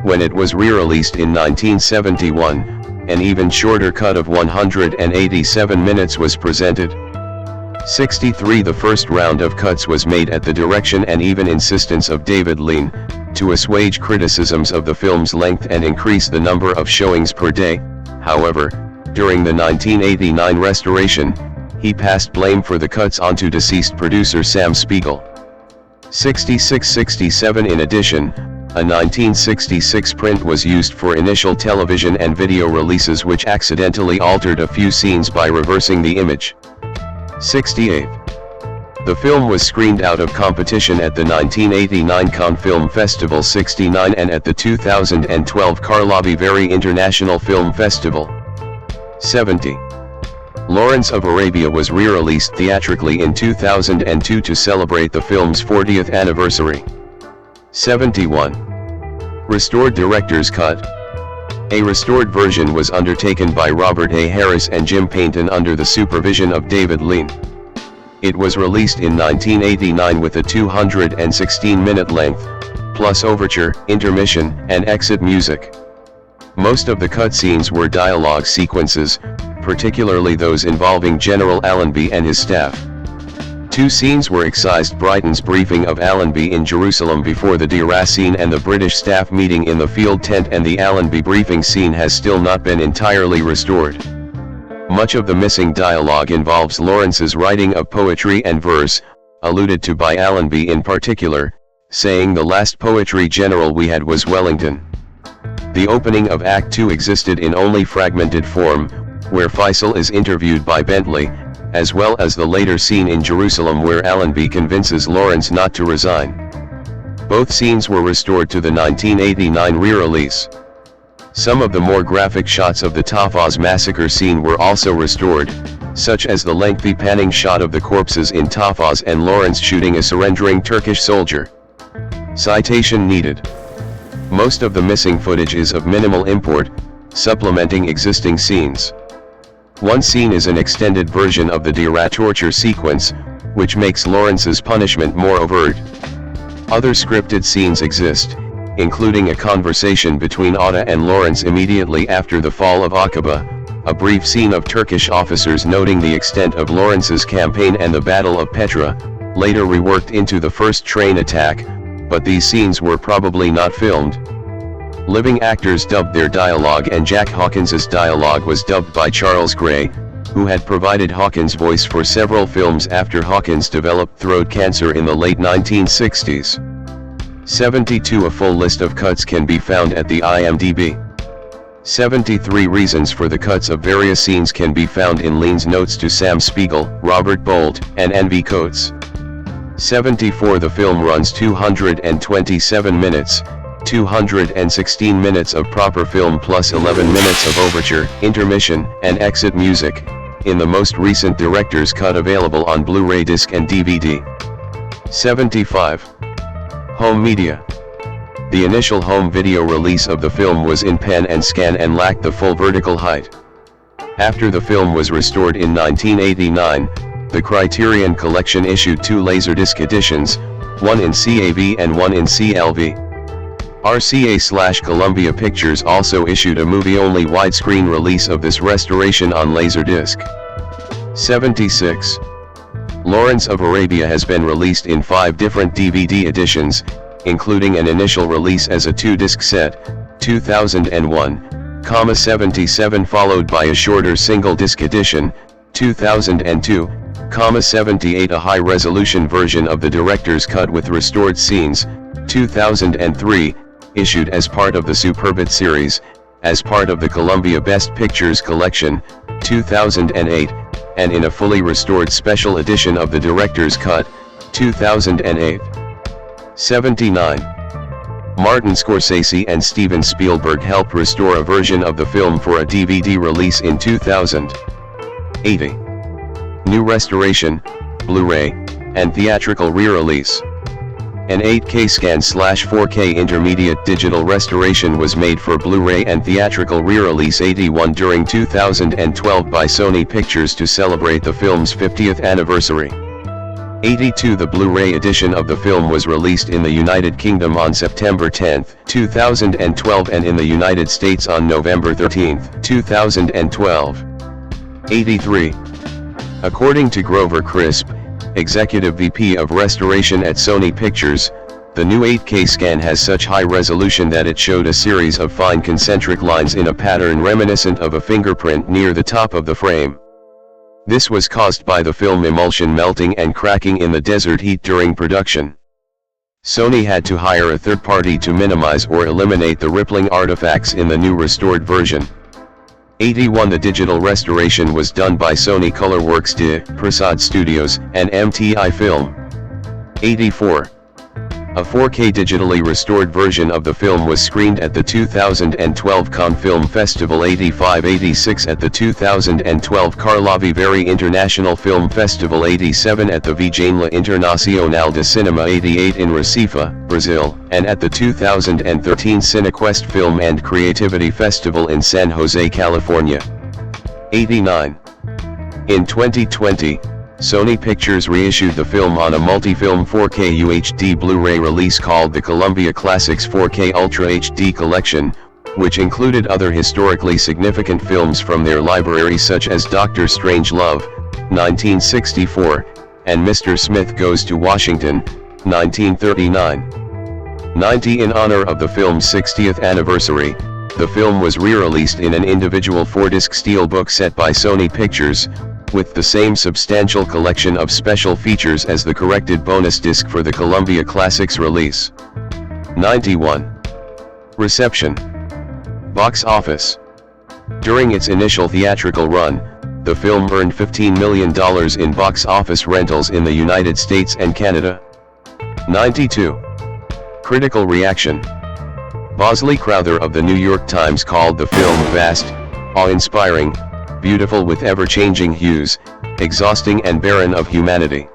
When it was re-released in 1971, an even shorter cut of 187 minutes was presented. 63. The first round of cuts was made at the direction and even insistence of David Lean, to assuage criticisms of the film's length and increase the number of showings per day. However, during the 1989 restoration, he passed blame for the cuts onto deceased producer Sam Spiegel. 66-67. In addition, a 1966 print was used for initial television and video releases, which accidentally altered a few scenes by reversing the image. 68. The film was screened out of competition at the 1989 Cannes Film Festival 69 and at the 2012 Karlovy Vary International Film Festival. 70. Lawrence of Arabia was re-released theatrically in 2002 to celebrate the film's 40th anniversary. 71. Restored Director's Cut. A restored version was undertaken by Robert A. Harris and Jim Paynton under the supervision of David Lean. It was released in 1989 with a 216-minute length, plus overture, intermission, and exit music. Most of the cutscenes were dialogue sequences, particularly those involving General Allenby and his staff. 2 scenes were excised: Brighton's briefing of Allenby in Jerusalem before the Dira scene and the British staff meeting in the field tent, and the Allenby briefing scene has still not been entirely restored. Much of the missing dialogue involves Lawrence's writing of poetry and verse, alluded to by Allenby in particular, saying the last poetry general we had was Wellington. The opening of Act 2 existed in only fragmented form, where Faisal is interviewed by Bentley, as well as the later scene in Jerusalem where Allenby convinces Lawrence not to resign. Both scenes were restored to the 1989 re-release. Some of the more graphic shots of the Tafaz massacre scene were also restored, such as the lengthy panning shot of the corpses in Tafaz and Lawrence shooting a surrendering Turkish soldier. Citation needed. Most of the missing footage is of minimal import, supplementing existing scenes. One scene is an extended version of the Dira torture sequence, which makes Lawrence's punishment more overt. Other scripted scenes exist, including a conversation between Atta and Lawrence immediately after the fall of Aqaba, a brief scene of Turkish officers noting the extent of Lawrence's campaign and the Battle of Petra, later reworked into the first train attack, but these scenes were probably not filmed. Living actors dubbed their dialogue, and Jack Hawkins's dialogue was dubbed by Charles Gray, who had provided Hawkins' voice for several films after Hawkins developed throat cancer in the late 1960s. 72 A full list of cuts can be found at the IMDb. 73 reasons for the cuts of various scenes can be found in Lean's notes to Sam Spiegel, Robert Bolt, and N.V. Coates. 74 The film runs 227 minutes, 216 minutes of proper film plus 11 minutes of overture, intermission, and exit music, in the most recent director's cut available on Blu-ray disc and DVD. 75. Home media. The initial home video release of the film was in pan and scan and lacked the full vertical height. After the film was restored in 1989, the Criterion Collection issued 2 Laserdisc editions, one in CAV and one in CLV. RCA/Columbia Pictures also issued a movie-only widescreen release of this restoration on Laserdisc. 76. Lawrence of Arabia has been released in 5 different DVD editions, including an initial release as a 2-disc set, 2001, 77 followed by a shorter single-disc edition, 2002, 78 a high-resolution version of the director's cut with restored scenes, 2003, issued as part of the Superbit series, as part of the Columbia Best Pictures collection, 2008, and in a fully restored special edition of the director's cut, 2008. 79. Martin Scorsese and Steven Spielberg helped restore a version of the film for a DVD release in 2000. 80. New restoration, Blu-ray, and theatrical re-release. An 8K scan/4K intermediate digital restoration was made for Blu-ray and theatrical re-release 81 during 2012 by Sony Pictures to celebrate the film's 50th anniversary. 82 The Blu-ray edition of the film was released in the United Kingdom on September 10, 2012 and in the United States on November 13, 2012. 83. According to Grover Crisp, Executive VP of Restoration at Sony Pictures, the new 8K scan has such high resolution that it showed a series of fine concentric lines in a pattern reminiscent of a fingerprint near the top of the frame. This was caused by the film emulsion melting and cracking in the desert heat during production. Sony had to hire a third party to minimize or eliminate the rippling artifacts in the new restored version. 81 The digital restoration was done by Sony Colorworks de Prasad Studios and MTI Film. 84. A 4K digitally restored version of the film was screened at the 2012 Cannes Film Festival 85-86 at the 2012 Karlovy Vary International Film Festival 87 at the Vijayanla Internacional de Cinema 88 in Recife, Brazil, and at the 2013 Cinequest Film and Creativity Festival in San Jose, California. 89. In 2020, Sony Pictures reissued the film on a multi-film 4K UHD Blu-ray release called the Columbia Classics 4K Ultra HD Collection, which included other historically significant films from their library such as Dr. Strangelove, 1964, and Mr. Smith Goes to Washington, 1939. 90 In honor of the film's 60th anniversary, the film was re-released in an individual 4-disc steelbook set by Sony Pictures, with the same substantial collection of special features as the corrected bonus disc for the Columbia Classics release. 91. Reception. Box office. During its initial theatrical run, the film earned $15 million in box office rentals in the United States and Canada. 92. Critical reaction. Bosley Crowther of the New York Times called the film vast, awe-inspiring, beautiful with ever-changing hues, exhausting and barren of humanity.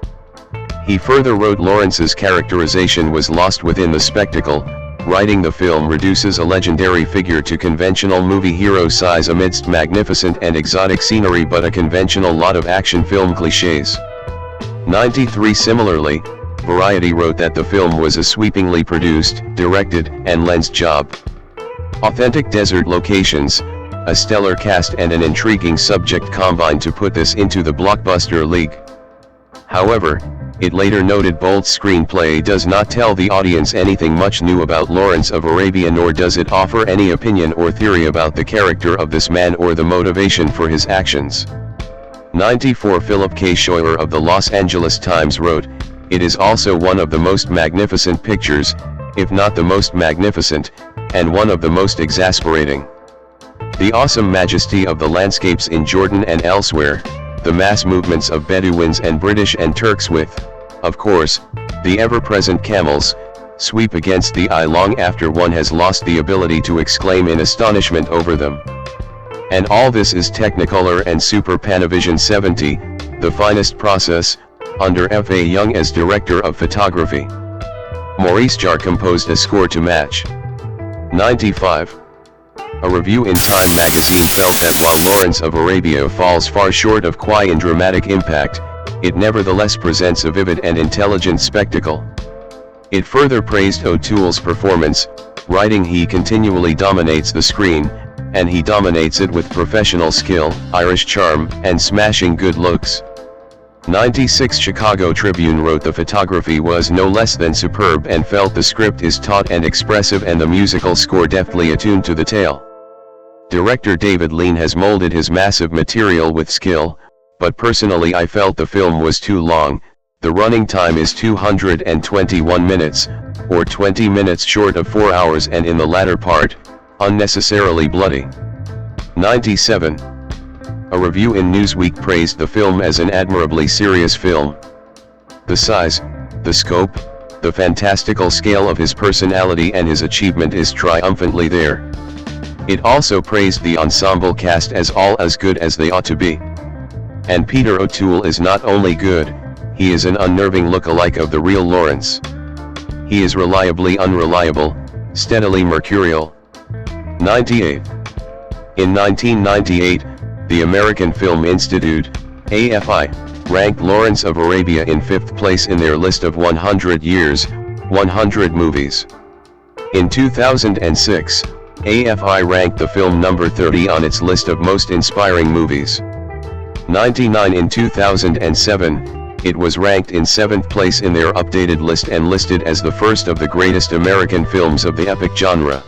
He further wrote Lawrence's characterization was lost within the spectacle, writing the film reduces a legendary figure to conventional movie hero size amidst magnificent and exotic scenery but a conventional lot of action film cliches. 93 Similarly, Variety wrote that the film was a sweepingly produced, directed, and lensed job. Authentic desert locations, a stellar cast and an intriguing subject combined to put this into the blockbuster league. However, it later noted Bolt's screenplay does not tell the audience anything much new about Lawrence of Arabia nor does it offer any opinion or theory about the character of this man or the motivation for his actions. 94 Philip K. Scheuer of the Los Angeles Times wrote, "It is also one of the most magnificent pictures, if not the most magnificent, and one of the most exasperating. The awesome majesty of the landscapes in Jordan and elsewhere, the mass movements of Bedouins and British and Turks with, of course, the ever-present camels, sweep against the eye long after one has lost the ability to exclaim in astonishment over them. And all this is Technicolor and Super Panavision 70, the finest process, under F.A. Young as director of photography. Maurice Jarre composed a score to match." 95. A review in Time magazine felt that while Lawrence of Arabia falls far short of Quinn in dramatic impact, it nevertheless presents a vivid and intelligent spectacle. It further praised O'Toole's performance, writing he continually dominates the screen, and he dominates it with professional skill, Irish charm, and smashing good looks. 96 Chicago Tribune wrote the photography was no less than superb and felt the script is taut and expressive and the musical score deftly attuned to the tale. Director David Lean has molded his massive material with skill, but personally I felt the film was too long. The running time is 221 minutes, or 20 minutes short of 4 hours and in the latter part, unnecessarily bloody. 97. A review in Newsweek praised the film as an admirably serious film. The size, the scope, the fantastical scale of his personality and his achievement is triumphantly there. It also praised the ensemble cast as all as good as they ought to be. And Peter O'Toole is not only good, he is an unnerving look-alike of the real Lawrence. He is reliably unreliable, steadily mercurial. 98. In 1998, the American Film Institute, AFI, ranked Lawrence of Arabia in 5th place in their list of 100 years, 100 movies. In 2006, AFI ranked the film number 30 on its list of most inspiring movies. 99 In 2007, it was ranked in 7th place in their updated list and listed as the first of the greatest American films of the epic genre.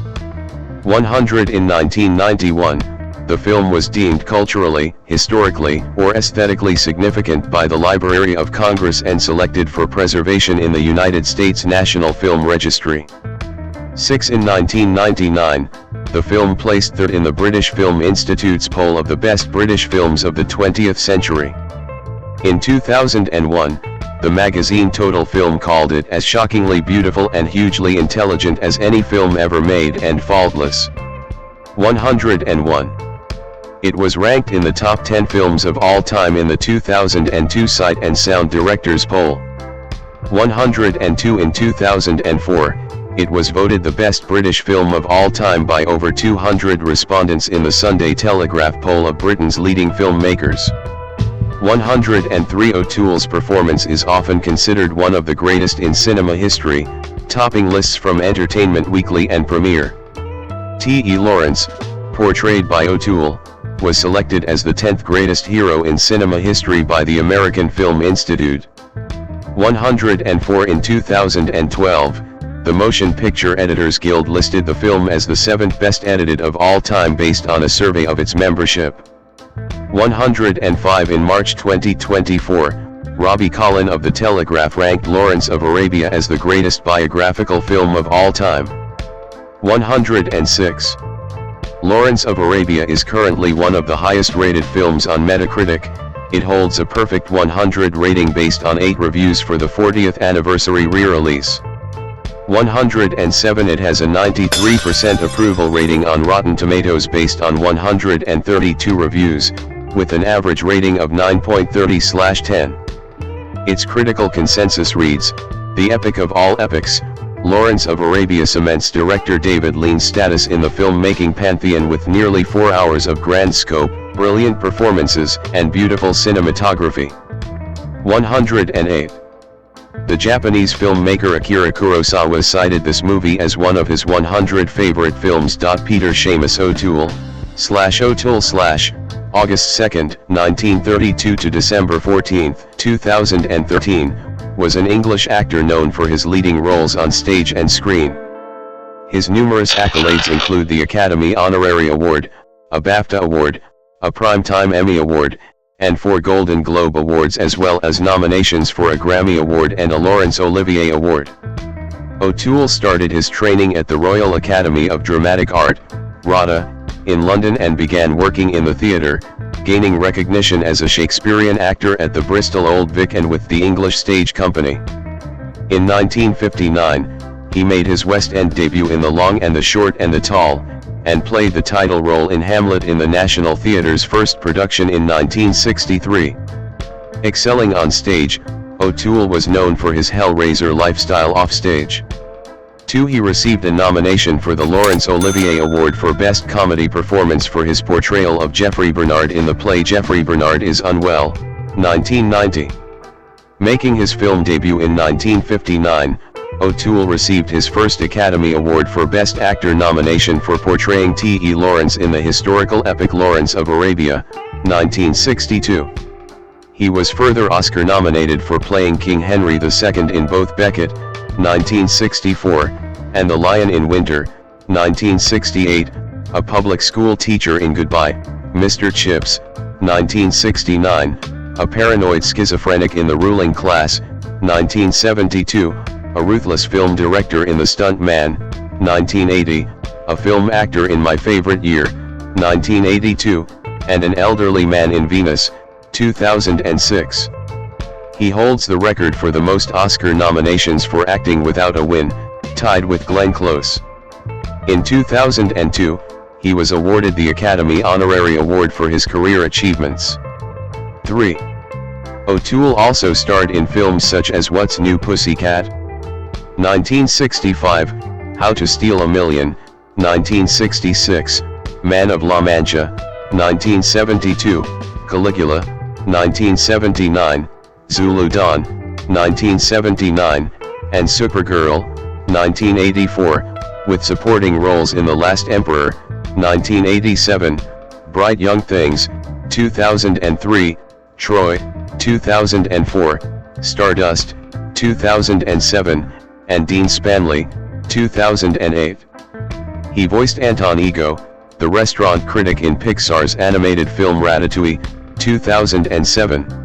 100 In 1991, the film was deemed culturally, historically, or aesthetically significant by the Library of Congress and selected for preservation in the United States National Film Registry. 6 In 1999, the film placed third in the British Film Institute's poll of the best British films of the 20th century. In 2001, the magazine Total Film called it as shockingly beautiful and hugely intelligent as any film ever made and faultless. 101. It was ranked in the top 10 films of all time in the 2002 Sight and Sound Directors Poll. 102 In 2004, it was voted the best British film of all time by over 200 respondents in the Sunday Telegraph poll of Britain's leading filmmakers. 103 O'Toole's performance is often considered one of the greatest in cinema history, topping lists from Entertainment Weekly and Premiere. T.E. Lawrence, portrayed by O'Toole, was selected as the 10th greatest hero in cinema history by the American Film Institute. 104 In 2012, the Motion Picture Editors Guild listed the film as the 7th best edited of all time based on a survey of its membership. 105 In March 2024, Robbie Collin of The Telegraph ranked Lawrence of Arabia as the greatest biographical film of all time. 106. Lawrence of Arabia is currently one of the highest rated films on Metacritic. It holds a perfect 100 rating based on 8 reviews for the 40th anniversary re-release. 107. It has a 93% approval rating on Rotten Tomatoes based on 132 reviews, with an average rating of 9.30/10. Its critical consensus reads, "The epic of all epics, Lawrence of Arabia cements director David Lean's status in the filmmaking pantheon with nearly 4 hours of grand scope, brilliant performances, and beautiful cinematography." 108. The Japanese filmmaker Akira Kurosawa cited this movie as one of his 100 favorite films. Peter Seamus O'Toole, August 2, 1932 to December 14, 2013, was an English actor known for his leading roles on stage and screen. His numerous accolades include the Academy Honorary Award, a BAFTA Award, a Primetime Emmy Award, and 4 Golden Globe Awards, as well as nominations for a Grammy Award and a Laurence Olivier Award. O'Toole started his training at the Royal Academy of Dramatic Art, RADA, in London and began working in the theatre, gaining recognition as a Shakespearean actor at the Bristol Old Vic and with the English Stage Company. In 1959, he made his West End debut in The Long and the Short and the Tall, and played the title role in Hamlet in the National Theatre's first production in 1963. Excelling on stage, O'Toole was known for his Hellraiser lifestyle offstage. 2. He received a nomination for the Laurence Olivier Award for Best Comedy Performance for his portrayal of Geoffrey Bernard in the play Geoffrey Bernard is Unwell, 1990. Making his film debut in 1959, O'Toole received his first Academy Award for Best Actor nomination for portraying T.E. Lawrence in the historical epic Lawrence of Arabia, 1962. He was further Oscar nominated for playing King Henry II in both Becket, 1964, and The Lion in Winter, 1968, a public school teacher in Goodbye, Mr. Chips, 1969, a paranoid schizophrenic in The Ruling Class, 1972, a ruthless film director in The Stunt Man, 1980, a film actor in My Favorite Year, 1982, and an elderly man in Venus, 2006. He holds the record for the most Oscar nominations for acting without a win, tied with Glenn Close. In 2002, he was awarded the Academy Honorary Award for his career achievements. 3. O'Toole also starred in films such as What's New Pussycat? 1965, How to Steal a Million, 1966, Man of La Mancha, 1972, Caligula, 1979, Zulu Dawn, 1979, and Supergirl, 1984, with supporting roles in The Last Emperor, 1987, Bright Young Things, 2003, Troy, 2004, Stardust, 2007, and Dean Spanley, 2008. He voiced Anton Ego, the restaurant critic in Pixar's animated film Ratatouille, 2007.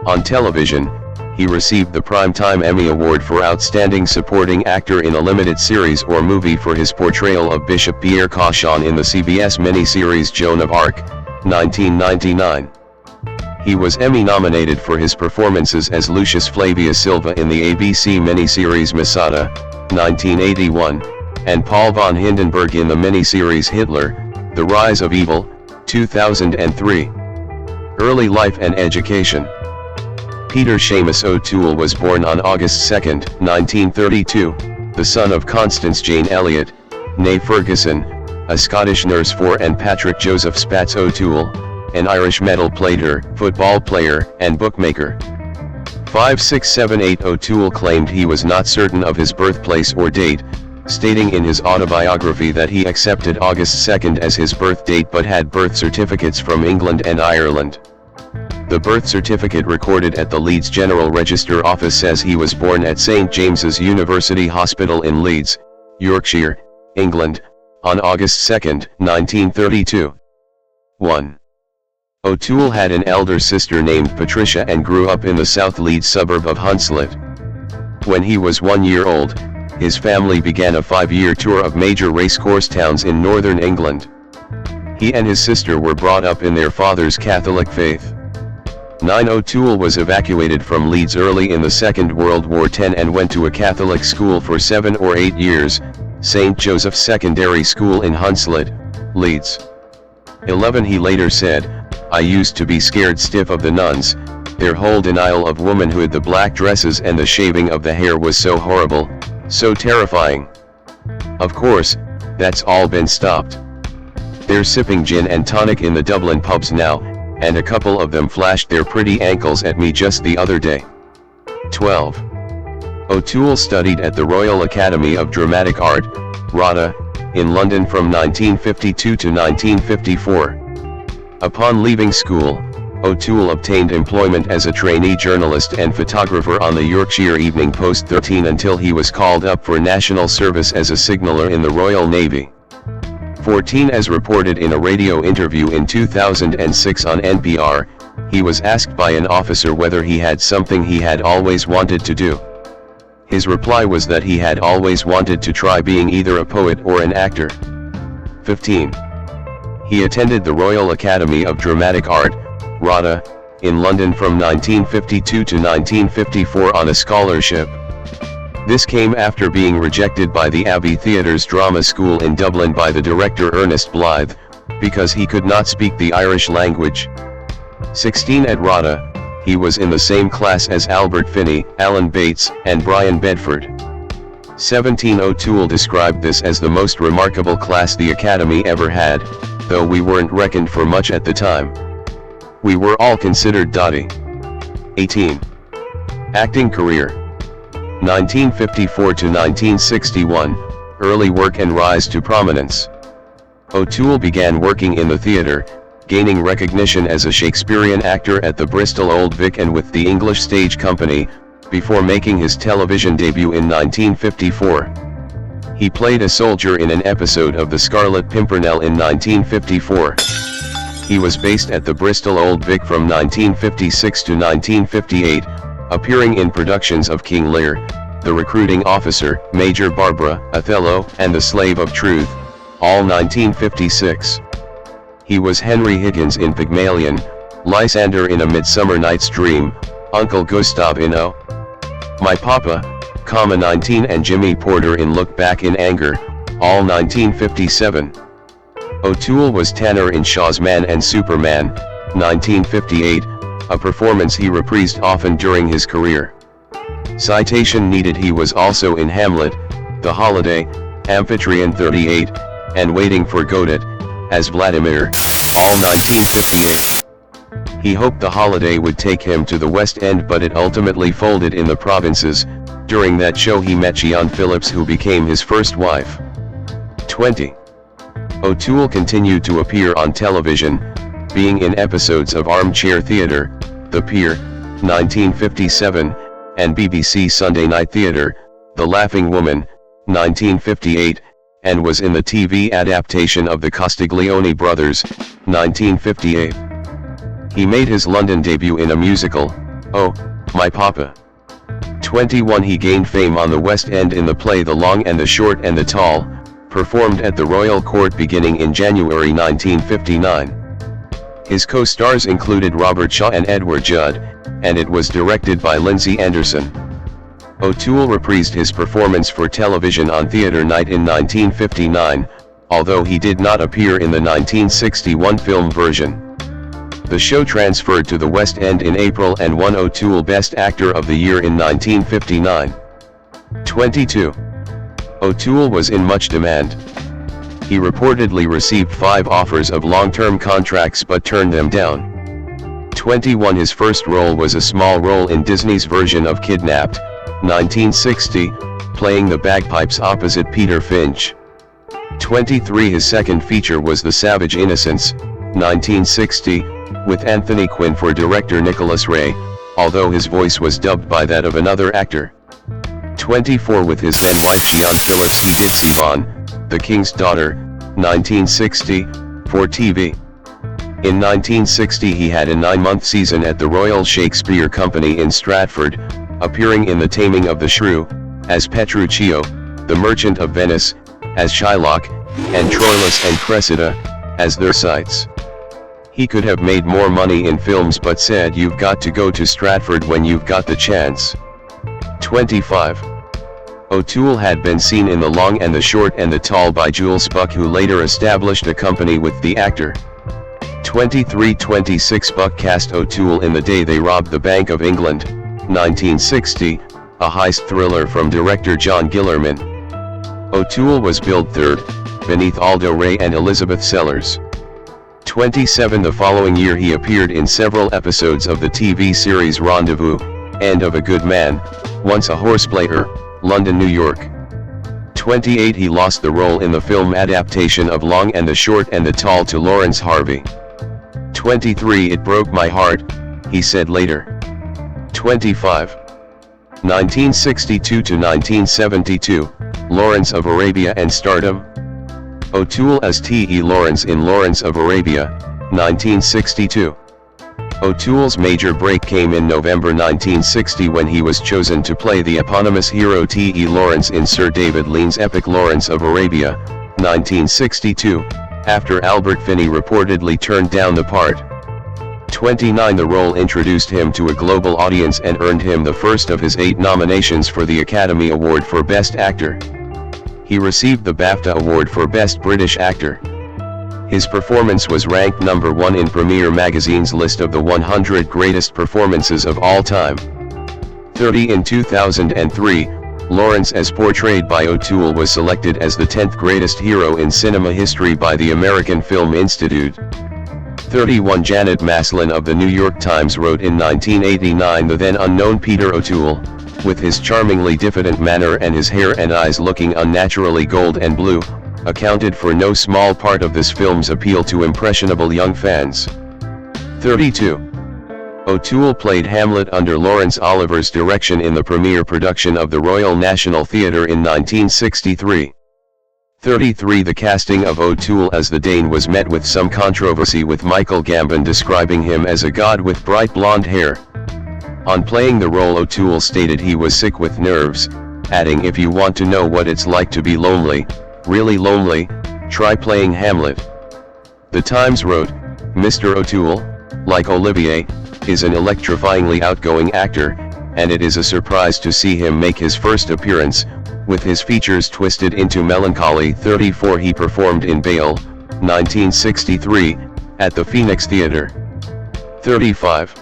On television, he received the Primetime Emmy Award for Outstanding Supporting Actor in a Limited Series or Movie for his portrayal of Bishop Pierre Cauchon in the CBS miniseries Joan of Arc, 1999. He was Emmy-nominated for his performances as Lucius Flavius Silva in the ABC miniseries Masada, 1981, and Paul von Hindenburg in the miniseries Hitler, The Rise of Evil, 2003. Early life and education. Peter Seamus O'Toole was born on August 2, 1932, the son of Constance Jane Elliott, née Ferguson, a Scottish nurse for and Patrick Joseph Spats O'Toole, an Irish medal plater, football player, and bookmaker. 5678 O'Toole claimed he was not certain of his birthplace or date, stating in his autobiography that he accepted August 2 as his birth date but had birth certificates from England and Ireland. The birth certificate recorded at the Leeds General Register Office says he was born at St James's University Hospital in Leeds, Yorkshire, England, on August 2, 1932. 1. O'Toole had an elder sister named Patricia and grew up in the South Leeds suburb of Hunslet. When he was 1 year old, his family began a 5-year tour of major racecourse towns in northern England. He and his sister were brought up in their father's Catholic faith. 9. O'Toole was evacuated from Leeds early in the Second World War and went to a Catholic school for 7 or 8 years, St. Joseph's Secondary School in Hunslet, Leeds. 11. He later said, "I used to be scared stiff of the nuns, their whole denial of womanhood, the black dresses and the shaving of the hair was so horrible, so terrifying. Of course, that's all been stopped. They're sipping gin and tonic in the Dublin pubs now, and a couple of them flashed their pretty ankles at me just the other day." 12. O'Toole studied at the Royal Academy of Dramatic Art, RADA, in London from 1952 to 1954. Upon leaving school, O'Toole obtained employment as a trainee journalist and photographer on the Yorkshire Evening Post 13 until he was called up for national service as a signaller in the Royal Navy. 14. As reported in a radio interview in 2006 on NPR, he was asked by an officer whether he had something he had always wanted to do. His reply was that he had always wanted to try being either a poet or an actor. 15. He attended the Royal Academy of Dramatic Art, RADA, in London from 1952 to 1954 on a scholarship. This came after being rejected by the Abbey Theatre's drama school in Dublin by the director Ernest Blythe, because he could not speak the Irish language. 16. At RADA, he was in the same class as Albert Finney, Alan Bates, and Brian Bedford. 17. O'Toole described this as the most remarkable class the Academy ever had, though we weren't reckoned for much at the time. We were all considered dotty. 18. Acting career. 1954 to 1961, early work and rise to prominence. O'Toole began working in the theatre, gaining recognition as a Shakespearean actor at the Bristol Old Vic and with the English Stage Company, before making his television debut in 1954. He played a soldier in an episode of The Scarlet Pimpernel in 1954. He was based at the Bristol Old Vic from 1956 to 1958, appearing in productions of King Lear, The Recruiting Officer, Major Barbara, Othello, and The Slave of Truth, all 1956. He was Henry Higgins in Pygmalion, Lysander in A Midsummer Night's Dream, Uncle Gustav in O My Papa, 19 and Jimmy Porter in Look Back in Anger, all 1957. O'Toole was Tanner in Shaw's Man and Superman, 1958, a performance he reprised often during his career. Citation needed. He was also in Hamlet, The Holiday, Amphitryon 38, and Waiting for Godot, as Vladimir, all 1958. He hoped The Holiday would take him to the West End, but it ultimately folded in the provinces. During that show he met Jeanne Phillips, who became his first wife. 20. O'Toole continued to appear on television, being in episodes of Armchair Theatre, The Pier, 1957, and BBC Sunday Night Theatre, The Laughing Woman, 1958, and was in the TV adaptation of The Castiglione Brothers, 1958. He made his London debut in a musical, Oh, My Papa. 21. He gained fame on the West End in the play The Long and the Short and the Tall, performed at the Royal Court beginning in January 1959. His co-stars included Robert Shaw and Edward Judd, and it was directed by Lindsay Anderson. O'Toole reprised his performance for television on Theatre Night in 1959, although he did not appear in the 1961 film version. The show transferred to the West End in April and won O'Toole Best Actor of the Year in 1959. 22. O'Toole was in much demand. He reportedly received 5 offers of long-term contracts but turned them down. 21. His first role was a small role in Disney's version of Kidnapped, 1960, playing the bagpipes opposite Peter Finch. 23. His second feature was The Savage Innocents, 1960, with Anthony Quinn for director Nicholas Ray, although his voice was dubbed by that of another actor. 24. With his then wife Jeanne Phillips he did Siobhan, The King's Daughter, 1960, for TV. In 1960 he had a 9-month season at the Royal Shakespeare Company in Stratford, appearing in The Taming of the Shrew, as Petruchio, The Merchant of Venice, as Shylock, and Troilus and Cressida, as Thersites. He could have made more money in films but said you've got to go to Stratford when you've got the chance. 25. O'Toole had been seen in The Long and the Short and the Tall by Jules Buck, who later established a company with the actor. 23-26 Buck cast O'Toole in The Day They Robbed the Bank of England, 1960, a heist thriller from director John Guillermin. O'Toole was billed third, beneath Aldo Ray and Elizabeth Sellers. 27 The following year he appeared in several episodes of the TV series Rendezvous, and of A Good Man, Once a Horseplayer, London, New York. 28 He lost the role in the film adaptation of Long and the Short and the Tall to Lawrence Harvey. 23 It broke my heart, he said later. 25. 1962 to 1972, Lawrence of Arabia and Stardom. O'Toole as T.E. Lawrence in Lawrence of Arabia, 1962. O'Toole's major break came in November 1960 when he was chosen to play the eponymous hero T.E. Lawrence in Sir David Lean's epic Lawrence of Arabia, 1962, after Albert Finney reportedly turned down the part. 29 The role introduced him to a global audience and earned him the first of his 8 nominations for the Academy Award for Best Actor. He received the BAFTA Award for Best British Actor. His performance was ranked number 1 in Premiere Magazine's list of the 100 greatest performances of all time. 30 In 2003, Lawrence as portrayed by O'Toole was selected as the 10th greatest hero in cinema history by the American Film Institute. 31 Janet Maslin of the New York Times wrote in 1989 the then unknown Peter O'Toole, with his charmingly diffident manner and his hair and eyes looking unnaturally gold and blue, accounted for no small part of this film's appeal to impressionable young fans. 32. O'Toole played Hamlet under Laurence Oliver's direction in the premiere production of the Royal National Theatre in 1963. 33 The casting of O'Toole as the Dane was met with some controversy, with Michael Gambon describing him as a god with bright blonde hair. On playing the role, O'Toole stated he was sick with nerves, adding, "If you want to know what it's like to be lonely, really lonely, try playing Hamlet." The Times wrote, "Mr. O'Toole, like Olivier, is an electrifyingly outgoing actor, and it is a surprise to see him make his first appearance, with his features twisted into melancholy." 34 He performed in Bale, 1963, at the Phoenix Theatre. 35.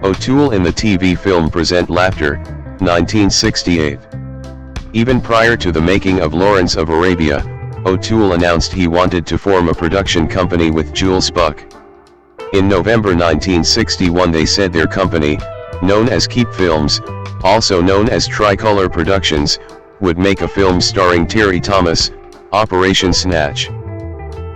O'Toole in the TV film Present Laughter, 1968. Even prior to the making of Lawrence of Arabia, O'Toole announced he wanted to form a production company with Jules Buck. In November 1961 they said their company, known as Keep Films, also known as Tricolor Productions, would make a film starring Terry Thomas, Operation Snatch.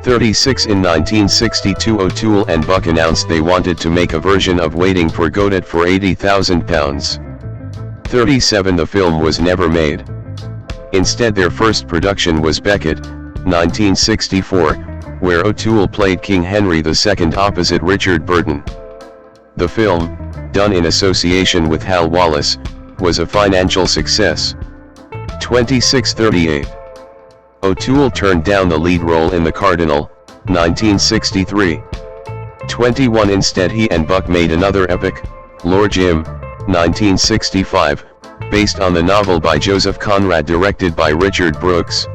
36 In 1962 O'Toole and Buck announced they wanted to make a version of Waiting for Godot for £80,000. 37 The film was never made. Instead their first production was Beckett, 1964, where O'Toole played King Henry II opposite Richard Burton. The film, done in association with Hal Wallace, was a financial success. 26-38. O'Toole turned down the lead role in The Cardinal, 1963. 21 Instead he and Buck made another epic, Lord Jim, 1965, based on the novel by Joseph Conrad directed by Richard Brooks.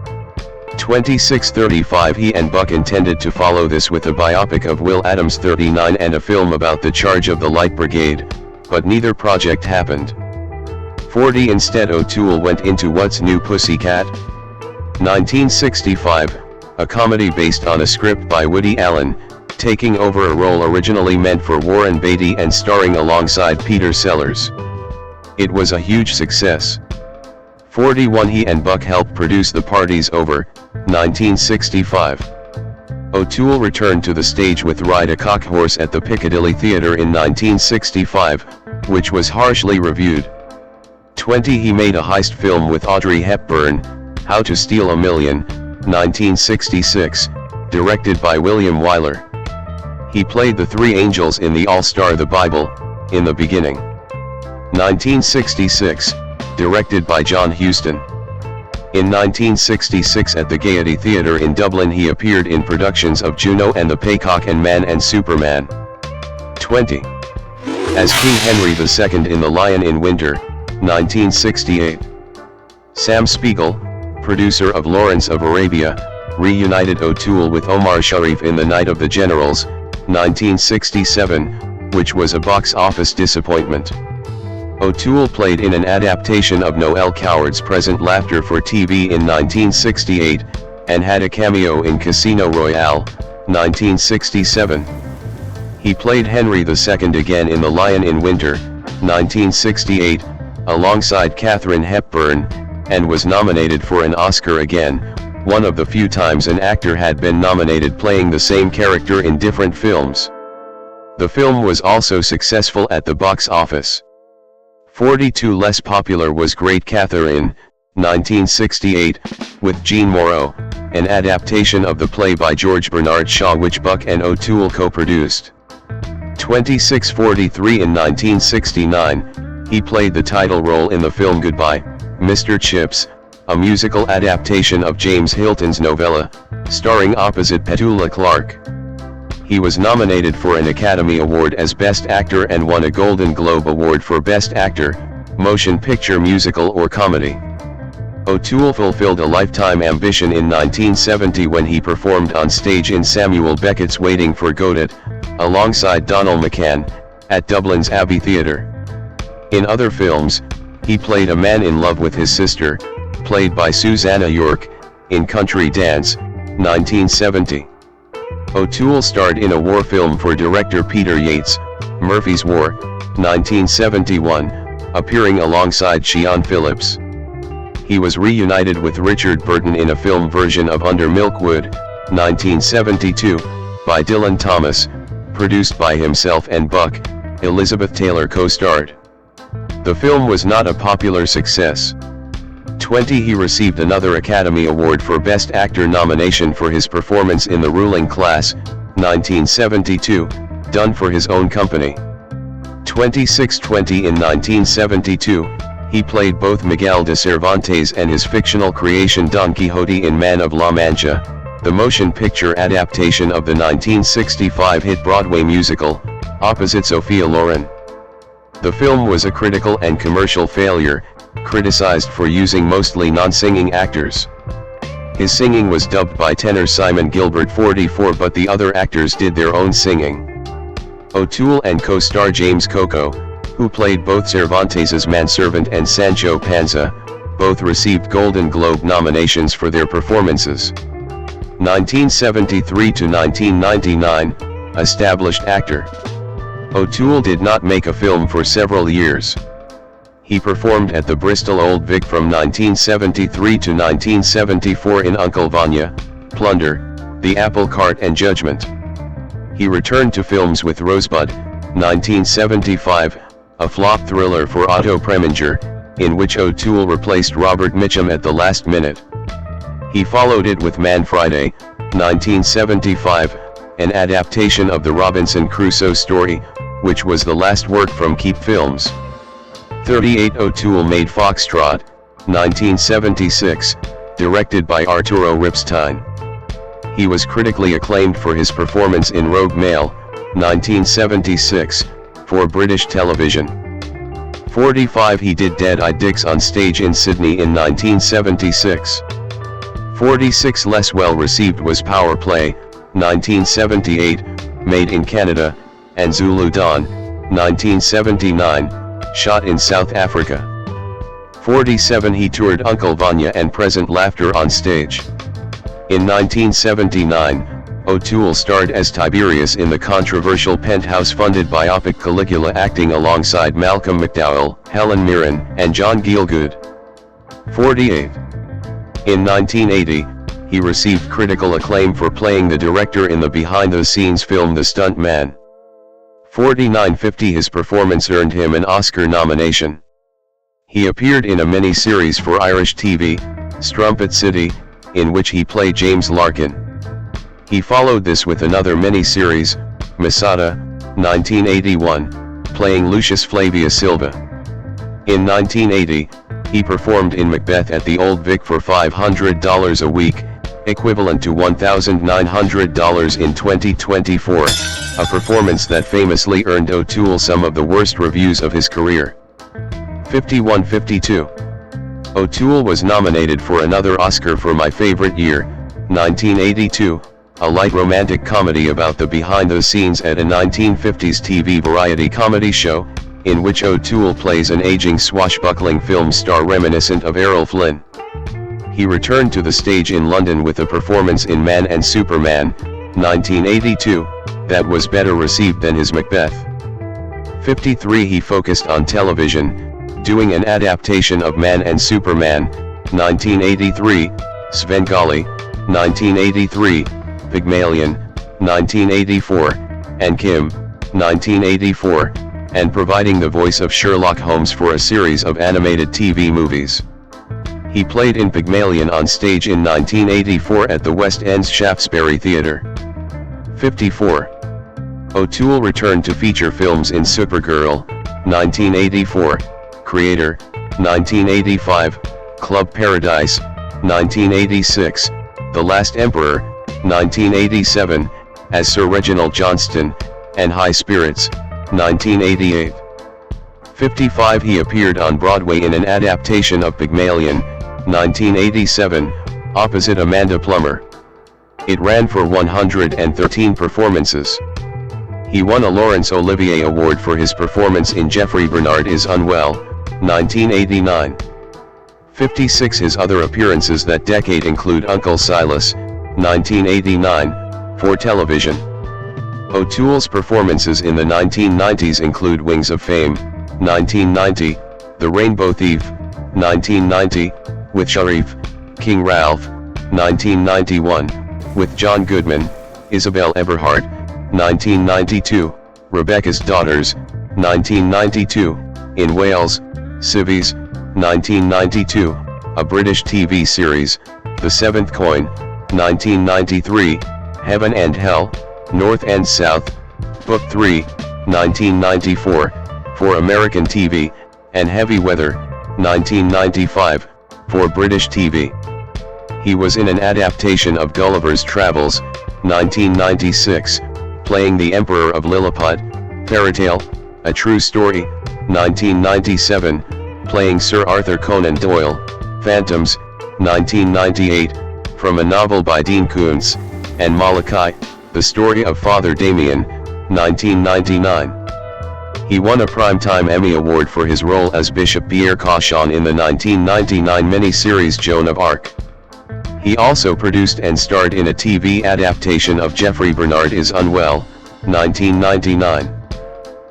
26-35 He and Buck intended to follow this with a biopic of Will Adams 39 and a film about the charge of the Light Brigade, but neither project happened. 40 Instead O'Toole went into What's New Pussycat? 1965, a comedy based on a script by Woody Allen, taking over a role originally meant for Warren Beatty and starring alongside Peter Sellers. It was a huge success. 41 He and Buck helped produce The Party's Over, 1965. O'Toole returned to the stage with Ride a Cockhorse at the Piccadilly Theatre in 1965, which was harshly reviewed. 20 He made a heist film with Audrey Hepburn, How to Steal a Million, 1966, directed by William Wyler. He played the three angels in the All-Star The Bible, in the Beginning. 1966, directed by John Huston. In 1966 at the Gaiety Theatre in Dublin he appeared in productions of Juno and the Peacock and Man and Superman. 20. As King Henry II in The Lion in Winter, 1968. Sam Spiegel, producer of Lawrence of Arabia, reunited O'Toole with Omar Sharif in The Night of the Generals, 1967, which was a box office disappointment. O'Toole played in an adaptation of Noel Coward's Present Laughter for TV in 1968, and had a cameo in Casino Royale, 1967. He played Henry II again in The Lion in Winter, 1968, alongside Katharine Hepburn, and was nominated for an Oscar again, one of the few times an actor had been nominated playing the same character in different films. The film was also successful at the box office. 42 Less popular was Great Catherine, 1968, with Jean Moreau, an adaptation of the play by George Bernard Shaw which Buck and O'Toole co-produced. 2643 in 1969, he played the title role in the film Goodbye, Mr. Chips, a musical adaptation of James Hilton's novella, starring opposite Petula Clark. He was nominated for an Academy Award as Best Actor and won a Golden Globe Award for Best Actor, Motion Picture Musical or Comedy. O'Toole fulfilled a lifetime ambition in 1970 when he performed on stage in Samuel Beckett's Waiting for Godot, alongside Donald McCann, at Dublin's Abbey Theatre. In other films, he played a man in love with his sister, played by Susanna York, in Country Dance, 1970. O'Toole starred in a war film for director Peter Yates, Murphy's War, 1971, appearing alongside Siân Phillips. He was reunited with Richard Burton in a film version of Under Milkwood, 1972, by Dylan Thomas, produced by himself and Buck. Elizabeth Taylor co-starred. The film was not a popular success. 20 He received another Academy Award for Best Actor nomination for his performance in The Ruling Class, 1972, done for his own company. 2620 In 1972, he played both Miguel de Cervantes and his fictional creation Don Quixote in Man of La Mancha, the motion picture adaptation of the 1965 hit Broadway musical, opposite Sophia Loren. The film was a critical and commercial failure, criticized for using mostly non-singing actors. His singing was dubbed by tenor Simon Gilbert 44, but the other actors did their own singing. O'Toole and co-star James Coco, who played both Cervantes's manservant and Sancho Panza, both received Golden Globe nominations for their performances. 1973 to 1999, established actor. O'Toole did not make a film for several years. He performed at the Bristol Old Vic from 1973 to 1974 in Uncle Vanya, Plunder, The Apple Cart and Judgment. He returned to films with Rosebud, 1975, a flop thriller for Otto Preminger, in which O'Toole replaced Robert Mitchum at the last minute. He followed it with Man Friday, 1975, an adaptation of the Robinson Crusoe story, which was the last work from Keep Films. 38 O'Toole made Foxtrot, 1976, directed by Arturo Ripstein. He was critically acclaimed for his performance in Rogue Male, 1976, for British television. 45 He did Dead-Eyed Dicks on stage in Sydney in 1976. 46 Less well received was Power Play, 1978, made in Canada, and Zulu Dawn, 1979, shot in South Africa. 47 He toured Uncle Vanya and Present Laughter on stage. In 1979, O'Toole starred as Tiberius in the controversial Penthouse-funded biopic Caligula, acting alongside Malcolm McDowell, Helen Mirren, and John Gielgud. 48. In 1980, he received critical acclaim for playing the director in the behind-the-scenes film The Stunt Man. 49. His performance earned him an Oscar nomination. He appeared in a mini-series for Irish TV, Strumpet City, in which he played James Larkin. He followed this with another mini-series, Masada, 1981, playing Lucius Flavia Silva. In 1980, He performed in Macbeth at the Old Vic for $500 a week, equivalent to $1,900 in 2024, a performance that famously earned O'Toole some of the worst reviews of his career. 51-52. O'Toole was nominated for another Oscar for My Favorite Year, 1982, a light romantic comedy about the behind-the-scenes at a 1950s TV variety comedy show, in which O'Toole plays an aging swashbuckling film star reminiscent of Errol Flynn. He returned to the stage in London with a performance in Man and Superman, 1982, that was better received than his Macbeth. 53. He focused on television, doing an adaptation of Man and Superman, 1983, Svengali, 1983, Pygmalion, 1984, and Kim, 1984, and providing the voice of Sherlock Holmes for a series of animated TV movies. He played in Pygmalion on stage in 1984 at the West End's Shaftesbury Theatre. 54. O'Toole returned to feature films in Supergirl, 1984, Creator, 1985, Club Paradise, 1986, The Last Emperor, 1987, as Sir Reginald Johnston, and High Spirits, 1988. 55. He appeared on Broadway in an adaptation of Pygmalion, 1987, opposite Amanda Plummer. It ran for 113 performances. He won a Laurence Olivier Award for his performance in Geoffrey Bernard is Unwell, 1989. 56. His other appearances that decade include Uncle Silas, 1989, for television. O'Toole's performances in the 1990s include Wings of Fame, 1990, The Rainbow Thief, 1990, with Sharif, King Ralph, 1991, with John Goodman, Isabel Eberhardt, 1992, Rebecca's Daughters, 1992, in Wales, Civvies, 1992, a British TV series, The Seventh Coin, 1993, Heaven and Hell, North and South, Book 3, 1994, for American TV, and Heavy Weather, 1995, for British TV. He was in an adaptation of Gulliver's Travels, 1996, playing the Emperor of Lilliput, Fairytale, A True Story, 1997, playing Sir Arthur Conan Doyle, Phantoms, 1998, from a novel by Dean Koontz, and Malachi, The Story of Father Damien, 1999. He won a Primetime Emmy Award for his role as Bishop Pierre Cauchon in the 1999 miniseries Joan of Arc. He also produced and starred in a TV adaptation of Geoffrey Bernard is Unwell, 1999.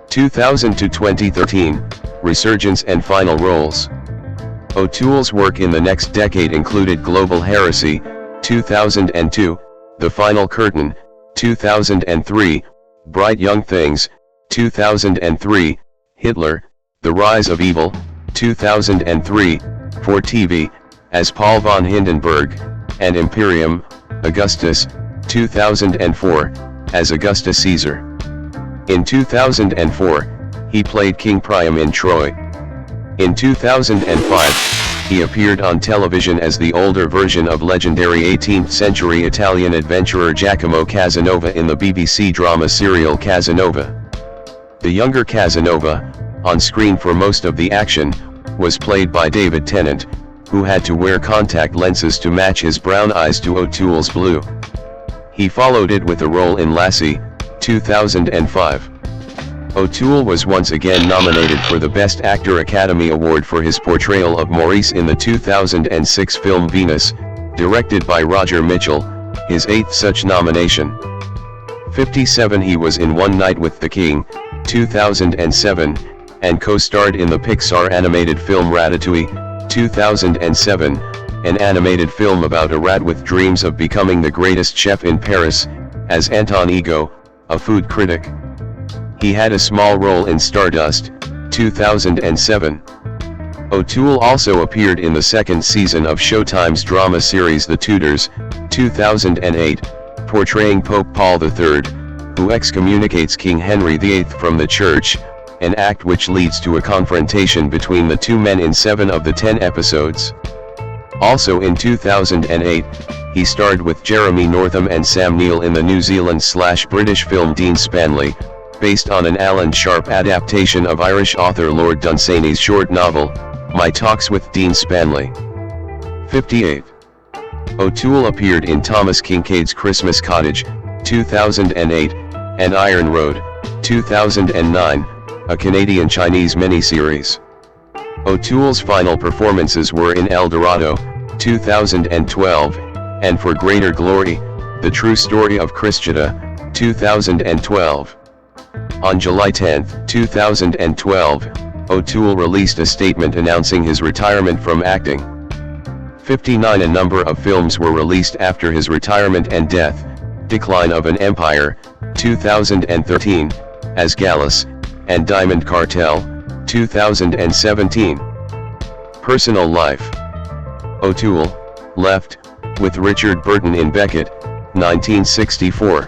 2000 to 2013, Resurgence and Final Roles. O'Toole's work in the next decade included Global Heresy, 2002, The Final Curtain, 2003, Bright Young Things, 2003, Hitler, The Rise of Evil, 2003, for TV, as Paul von Hindenburg, and Imperium, Augustus, 2004, as Augustus Caesar. In 2004, he played King Priam in Troy. In 2005, he appeared on television as the older version of legendary 18th-century Italian adventurer Giacomo Casanova in the BBC drama serial Casanova. The younger Casanova, on screen for most of the action, was played by David Tennant, who had to wear contact lenses to match his brown eyes to O'Toole's blue. He followed it with a role in Lassie, 2005. O'Toole was once again nominated for the Best Actor Academy Award for his portrayal of Maurice in the 2006 film Venus, directed by Roger Mitchell, his 8th such nomination. 57. He was in One Night with the King, 2007, and co-starred in the Pixar animated film Ratatouille, 2007, an animated film about a rat with dreams of becoming the greatest chef in Paris, as Anton Ego, a food critic. He had a small role in Stardust, 2007. O'Toole also appeared in the second season of Showtime's drama series The Tudors, 2008, portraying Pope Paul III, who excommunicates King Henry VIII from the Church, an act which leads to a confrontation between the two men in 7 of the 10 episodes. Also in 2008, he starred with Jeremy Northam and Sam Neill in the New Zealand/British film Dean Spanley, based on an Alan Sharp adaptation of Irish author Lord Dunsany's short novel, My Talks with Dean Spanley. 58. O'Toole appeared in Thomas Kincaid's Christmas Cottage, 2008, and Iron Road, 2009, a Canadian-Chinese miniseries. O'Toole's final performances were in El Dorado, 2012, and For Greater Glory, The True Story of Christchetta, 2012. On July 10, 2012, O'Toole released a statement announcing his retirement from acting. 59. A number of films were released after his retirement and death: Decline of an Empire, 2013, As Gallus, and Diamond Cartel, 2017. Personal life. O'Toole left with Richard Burton in Beckett, 1964.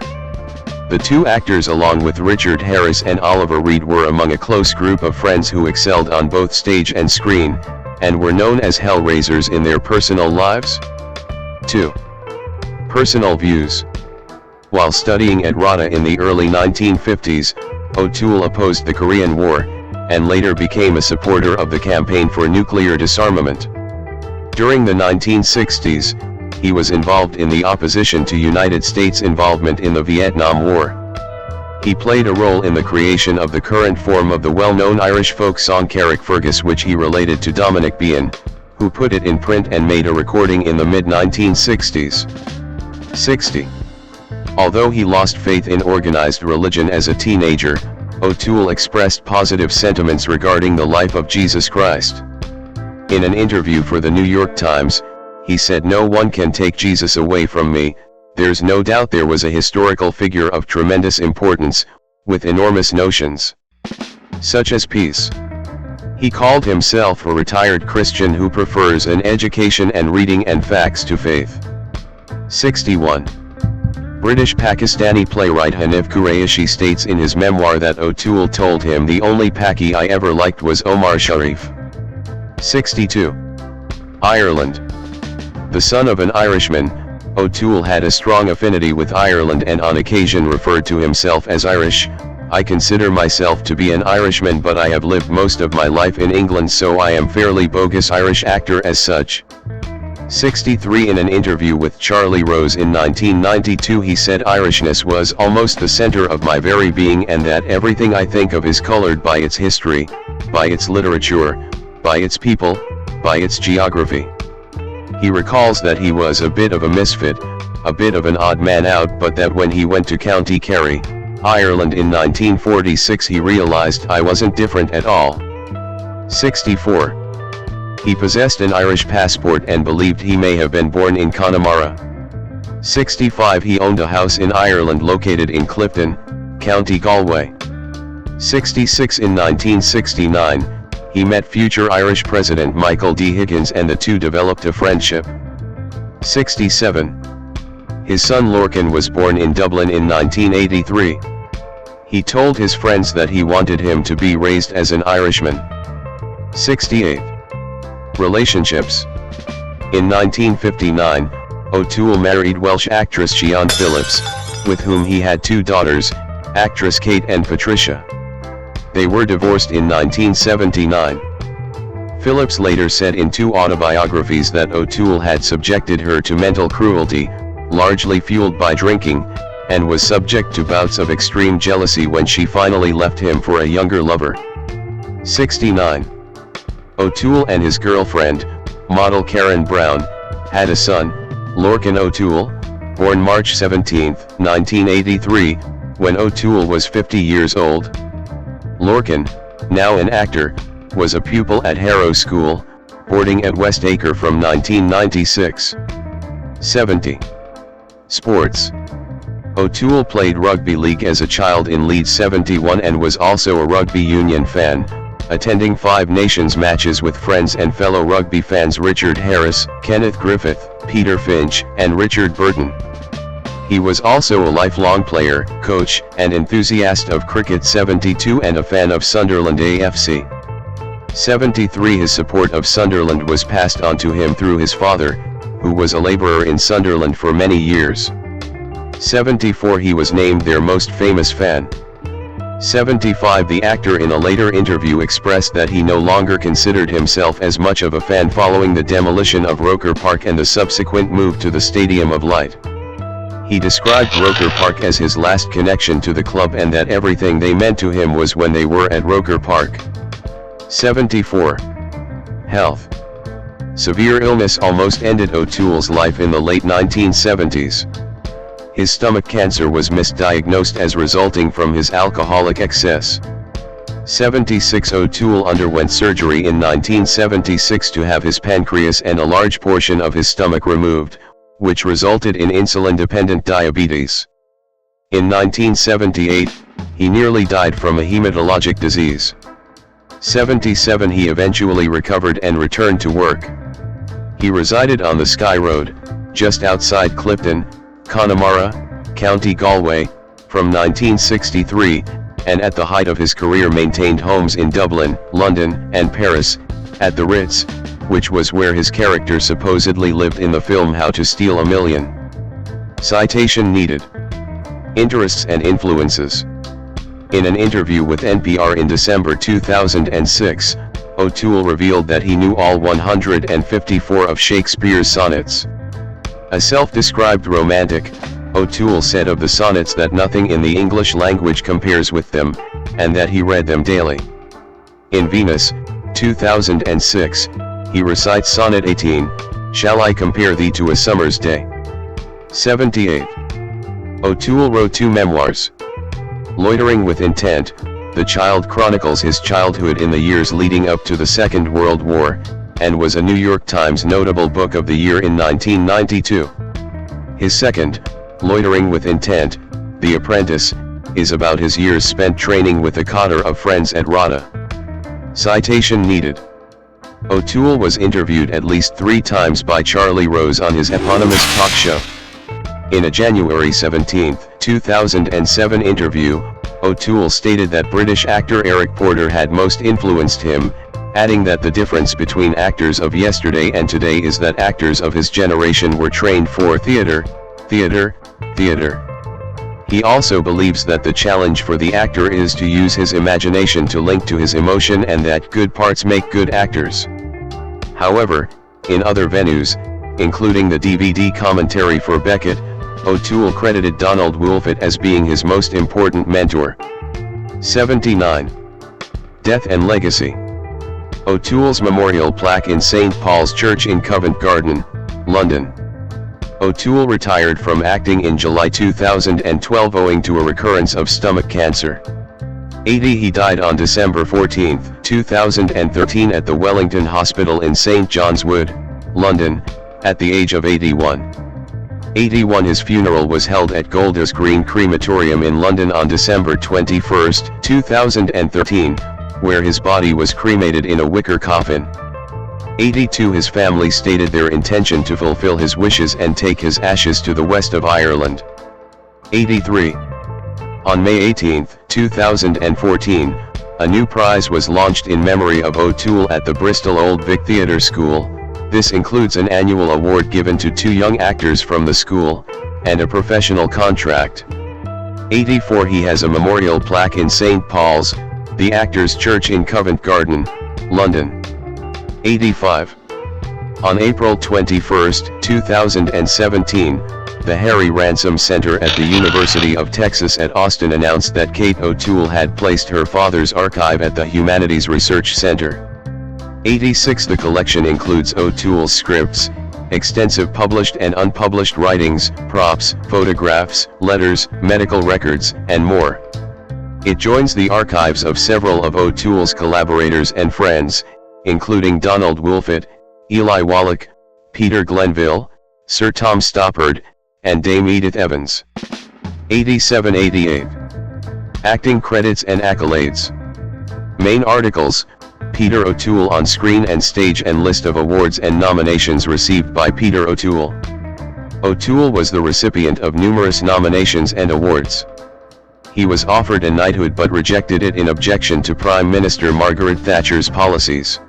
The two actors, along with Richard Harris and Oliver Reed, were among a close group of friends who excelled on both stage and screen, and were known as Hellraisers in their personal lives. 2. Personal views. While studying at RADA in the early 1950s, O'Toole opposed the Korean War, and later became a supporter of the campaign for nuclear disarmament. During the 1960s, he was involved in the opposition to United States involvement in the Vietnam War. He played a role in the creation of the current form of the well-known Irish folk song Carrickfergus, which he related to Dominic Behan, who put it in print and made a recording in the mid-1960s. 60. Although he lost faith in organized religion as a teenager, O'Toole expressed positive sentiments regarding the life of Jesus Christ. In an interview for the New York Times, he said, "No one can take Jesus away from me. There's no doubt there was a historical figure of tremendous importance, with enormous notions, such as peace." He called himself a retired Christian who prefers an education and reading and facts to faith. 61. British-Pakistani playwright Hanif Qureshi states in his memoir that O'Toole told him, "The only Paki I ever liked was Omar Sharif." 62. Ireland. The son of an Irishman, O'Toole had a strong affinity with Ireland and on occasion referred to himself as Irish. "I consider myself to be an Irishman, but I have lived most of my life in England, so I am fairly bogus Irish actor as such." 63. In an interview with Charlie Rose in 1992, he said, "Irishness was almost the center of my very being, and that everything I think of is colored by its history, by its literature, by its people, by its geography." He recalls that he was a bit of a misfit, a bit of an odd man out, but that when he went to County Kerry, Ireland in 1946, he realized, "I wasn't different at all." 64. He possessed an Irish passport and believed he may have been born in Connemara. 65. He owned a house in Ireland located in Clifton, County Galway. 66. In 1969, he met future Irish President Michael D. Higgins and the two developed a friendship. 67. His son Lorcan was born in Dublin in 1983. He told his friends that he wanted him to be raised as an Irishman. 68. Relationships. In 1959, O'Toole married Welsh actress Sian Phillips, with whom he had two daughters, actress Kate and Patricia. They were divorced in 1979. Phillips later said in two autobiographies that O'Toole had subjected her to mental cruelty, largely fueled by drinking, and was subject to bouts of extreme jealousy when she finally left him for a younger lover. 69. O'Toole and his girlfriend, model Karen Brown, had a son, Lorcan O'Toole, born March 17, 1983, when O'Toole was 50 years old. Lorcan, now an actor, was a pupil at Harrow School, boarding at West Acre from 1996. 70. Sports. O'Toole played rugby league as a child in Leeds 71 and was also a rugby union fan, attending Five Nations matches with friends and fellow rugby fans Richard Harris, Kenneth Griffith, Peter Finch, and Richard Burton. He was also a lifelong player, coach, and enthusiast of cricket. 72 and a fan of Sunderland AFC. 73 His support of Sunderland was passed on to him through his father, who was a labourer in Sunderland for many years. 74 He was named their most famous fan. 75 The actor in a later interview expressed that he no longer considered himself as much of a fan following the demolition of Roker Park and the subsequent move to the Stadium of Light. He described Roker Park as his last connection to the club and that everything they meant to him was when they were at Roker Park. 74. Health. Severe illness almost ended O'Toole's life in the late 1970s. His stomach cancer was misdiagnosed as resulting from his alcoholic excess. 76 O'Toole underwent surgery in 1976 to have his pancreas and a large portion of his stomach removed, which resulted in insulin-dependent diabetes. In 1978, he nearly died from a hematologic disease. 77 He eventually recovered and returned to work. He resided on the Skye Road, just outside Clifton, Connemara, County Galway, from 1963, and at the height of his career maintained homes in Dublin, London, and Paris, at the Ritz, which was where his character supposedly lived in the film How to Steal a Million. Citation needed. Interests and influences. In an interview with NPR in December 2006, O'Toole revealed that he knew all 154 of Shakespeare's sonnets. A self-described romantic, O'Toole said of the sonnets that nothing in the English language compares with them, and that he read them daily. In Venus, 2006, he recites Sonnet 18, "Shall I compare thee to a summer's day?" 78. O'Toole wrote 2 memoirs. Loitering with Intent, the child chronicles his childhood in the years leading up to the Second World War, and was a New York Times Notable Book of the Year in 1992. His second, Loitering with Intent, The Apprentice, is about his years spent training with a cadre of friends at RADA. Citation needed. O'Toole was interviewed at least 3 times by Charlie Rose on his eponymous talk show. In a January 17, 2007 interview, O'Toole stated that British actor Eric Porter had most influenced him, adding that the difference between actors of yesterday and today is that actors of his generation were trained for theater, theater, theater. He also believes that the challenge for the actor is to use his imagination to link to his emotion and that good parts make good actors. However, in other venues, including the DVD commentary for Beckett, O'Toole credited Donald Woolfett as being his most important mentor. 79. Death and Legacy. O'Toole's memorial plaque in St. Paul's Church in Covent Garden, London. O'Toole retired from acting in July 2012 owing to a recurrence of stomach cancer. 80 He died on December 14, 2013 at the Wellington Hospital in St. John's Wood, London, at the age of 81. 81 His funeral was held at Golders Green Crematorium in London on December 21, 2013, where his body was cremated in a wicker coffin. 82 His family stated their intention to fulfill his wishes and take his ashes to the west of Ireland. 83. On May 18, 2014, a new prize was launched in memory of O'Toole at the Bristol Old Vic Theatre School. This includes an annual award given to 2 young actors from the school, and a professional contract. 84 He has a memorial plaque in St. Paul's, the Actors' Church in Covent Garden, London. 85. On April 21, 2017, the Harry Ransom Center at the University of Texas at Austin announced that Kate O'Toole had placed her father's archive at the Humanities Research Center. 86 The collection includes O'Toole's scripts, extensive published and unpublished writings, props, photographs, letters, medical records, and more. It joins the archives of several of O'Toole's collaborators and friends, including Donald Woolfett, Eli Wallach, Peter Glenville, Sir Tom Stoppard, and Dame Edith Evans. 87-88. Acting credits and accolades. Main articles: Peter O'Toole on screen and stage and list of awards and nominations received by Peter O'Toole. O'Toole was the recipient of numerous nominations and awards. He was offered a knighthood but rejected it in objection to Prime Minister Margaret Thatcher's policies.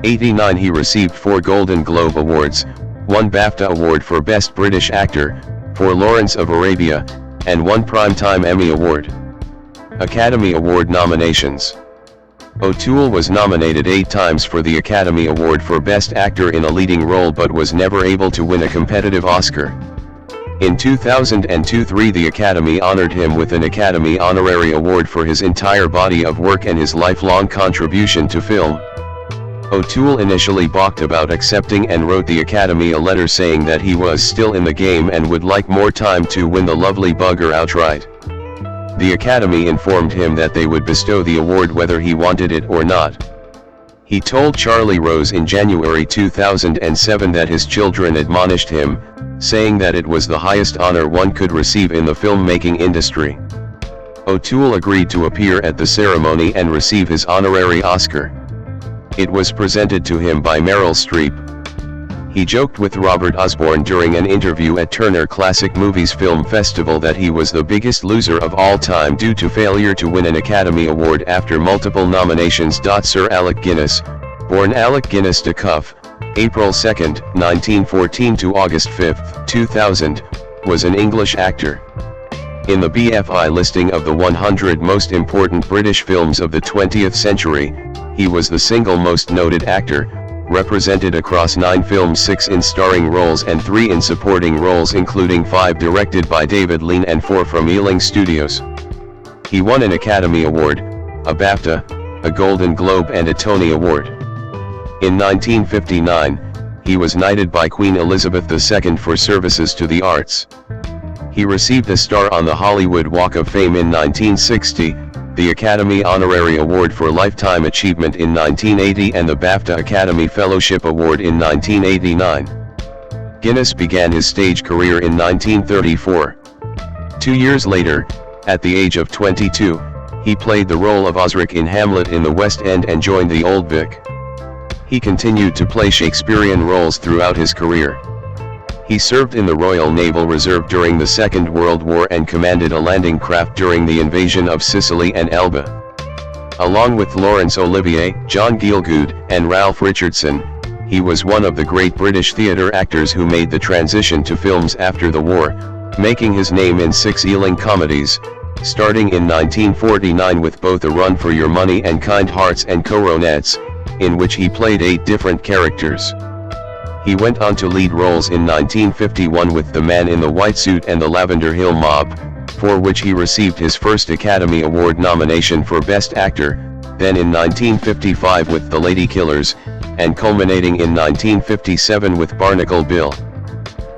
89 He received 4 Golden Globe Awards, 1 BAFTA Award for Best British Actor, for Lawrence of Arabia, and 1 Primetime Emmy Award. Academy Award nominations. O'Toole was nominated 8 times for the Academy Award for Best Actor in a Leading Role but was never able to win a competitive Oscar. In 2002-03 the Academy honored him with an Academy Honorary Award for his entire body of work and his lifelong contribution to film. O'Toole initially balked about accepting and wrote the Academy a letter saying that he was still in the game and would like more time to win the lovely bugger outright. The Academy informed him that they would bestow the award whether he wanted it or not. He told Charlie Rose in January 2007 that his children admonished him, saying that it was the highest honor one could receive in the filmmaking industry. O'Toole agreed to appear at the ceremony and receive his honorary Oscar. It was presented to him by Meryl Streep. He joked with Robert Osborne during an interview at Turner Classic Movies Film Festival that he was the biggest loser of all time due to failure to win an Academy Award after multiple nominations. Sir Alec Guinness, born Alec Guinness de Cuff, April 2, 1914 to August 5, 2000, was an English actor. In the BFI listing of the 100 most important British films of the 20th century, he was the single most noted actor, represented across 9 films, 6 in starring roles and 3 in supporting roles, including 5 directed by David Lean and 4 from Ealing Studios. He won an Academy Award, a BAFTA, a Golden Globe and a Tony Award. In 1959, he was knighted by Queen Elizabeth II for services to the arts. He received a star on the Hollywood Walk of Fame in 1960, the Academy Honorary Award for Lifetime Achievement in 1980 and the BAFTA Academy Fellowship Award in 1989. Guinness began his stage career in 1934. 2 years later, at the age of 22, he played the role of Osric in Hamlet in the West End and joined the Old Vic. He continued to play Shakespearean roles throughout his career. He served in the Royal Naval Reserve during the Second World War and commanded a landing craft during the invasion of Sicily and Elba. Along with Laurence Olivier, John Gielgud, and Ralph Richardson, he was one of the great British theatre actors who made the transition to films after the war, making his name in 6 Ealing comedies, starting in 1949 with both A Run for Your Money and Kind Hearts and Coronettes, in which he played 8 different characters. He went on to lead roles in 1951 with The Man in the White Suit and The Lavender Hill Mob, for which he received his first Academy Award nomination for Best Actor, then in 1955 with The Lady Killers, and culminating in 1957 with Barnacle Bill.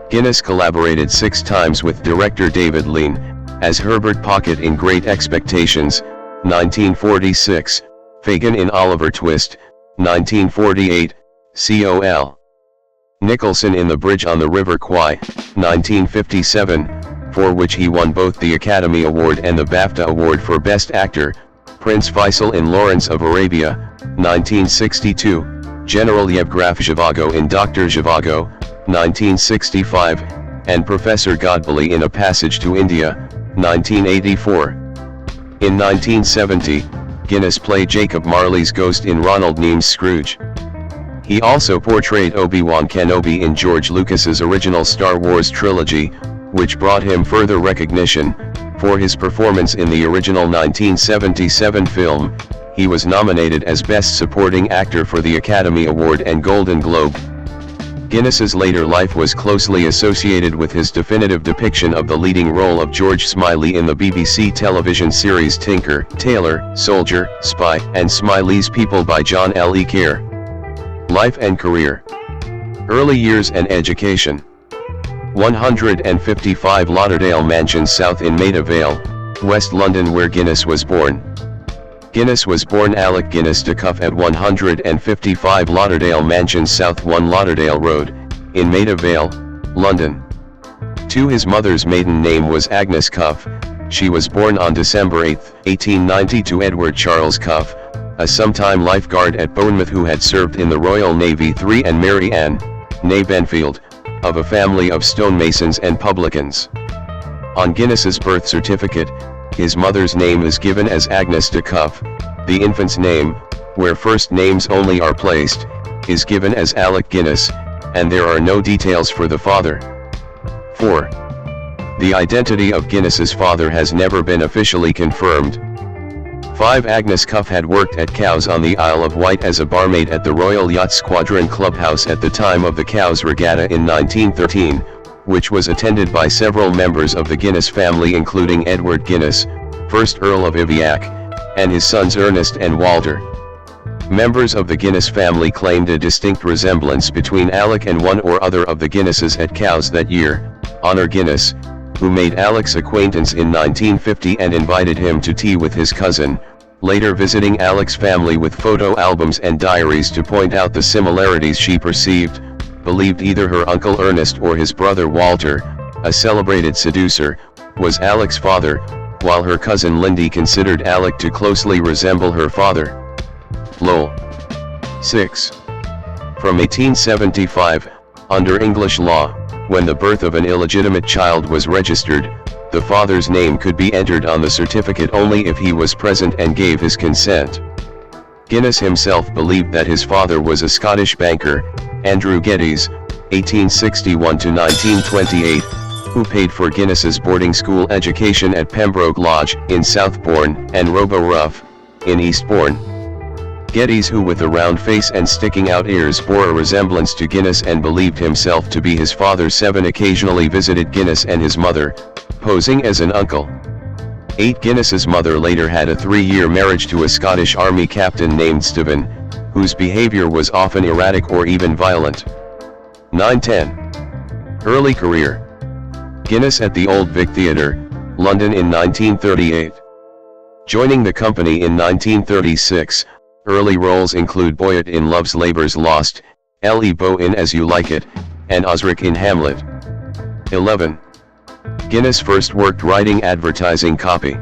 Guinness collaborated 6 times with director David Lean, as Herbert Pocket in Great Expectations, 1946, Fagin in Oliver Twist, 1948, Col. Nicholson in The Bridge on the River Kwai, 1957, for which he won both the Academy Award and the BAFTA Award for Best Actor, Prince Faisal in Lawrence of Arabia, 1962, General Yevgraf Zhivago in Dr. Zhivago, 1965, and Professor Godbole in A Passage to India, 1984. In 1970, Guinness played Jacob Marley's ghost in Ronald Neam's Scrooge. He also portrayed Obi-Wan Kenobi in George Lucas's original Star Wars trilogy, which brought him further recognition. For his performance in the original 1977 film, he was nominated as Best Supporting Actor for the Academy Award and Golden Globe. Guinness's later life was closely associated with his definitive depiction of the leading role of George Smiley in the BBC television series Tinker, Tailor, Soldier, Spy, and Smiley's People by John L. E. Kerr. Life and career. Early years and education. 155 Lauderdale Mansions South in Maida Vale, West London, where Guinness was born. Guinness was born Alec Guinness de Cuff at 155 Lauderdale Mansions South 1 Lauderdale Road, in Maida Vale, London. His mother's maiden name was Agnes Cuff. She was born on December 8, 1890 to Edward Charles Cuff, a sometime lifeguard at Bournemouth who had served in the Royal Navy 3, and Mary Ann, née Benfield, of a family of stonemasons and publicans. On Guinness's birth certificate, his mother's name is given as Agnes de Cuff. The infant's name, where first names only are placed, is given as Alec Guinness, and there are no details for the father. 4. The identity of Guinness's father has never been officially confirmed. 5. Agnes Cuff had worked at Cowes on the Isle of Wight as a barmaid at the Royal Yacht Squadron Clubhouse at the time of the Cowes Regatta in 1913, which was attended by several members of the Guinness family including Edward Guinness, 1st Earl of Iviac, and his sons Ernest and Walter. Members of the Guinness family claimed a distinct resemblance between Alec and one or other of the Guinnesses at Cowes that year. Honor Guinness, who made Alec's acquaintance in 1950 and invited him to tea with his cousin, later visiting Alec's family with photo albums and diaries to point out the similarities she perceived, believed either her uncle Ernest or his brother Walter, a celebrated seducer, was Alec's father, while her cousin Lindy considered Alec to closely resemble her father. Lol. 6. From 1875, under English law, when the birth of an illegitimate child was registered, the father's name could be entered on the certificate only if he was present and gave his consent. Guinness himself believed that his father was a Scottish banker, Andrew Geddes, 1861 to 1928, who paid for Guinness's boarding school education at Pembroke Lodge, in Southbourne, and Robo-Ruff, in Eastbourne. Geddes, who with a round face and sticking out ears bore a resemblance to Guinness and believed himself to be his father. 7. Occasionally visited Guinness and his mother, posing as an uncle. 8. Guinness's mother later had a 3-year marriage to a Scottish Army captain named Stephen, whose behavior was often erratic or even violent. 9-10. Early career. Guinness at the Old Vic Theatre, London in 1938. Joining the company in 1936, early roles include Boyet in Love's Labour's Lost, L.E. Bow in As You Like It, and Osric in Hamlet. 11. Guinness first worked writing advertising copy.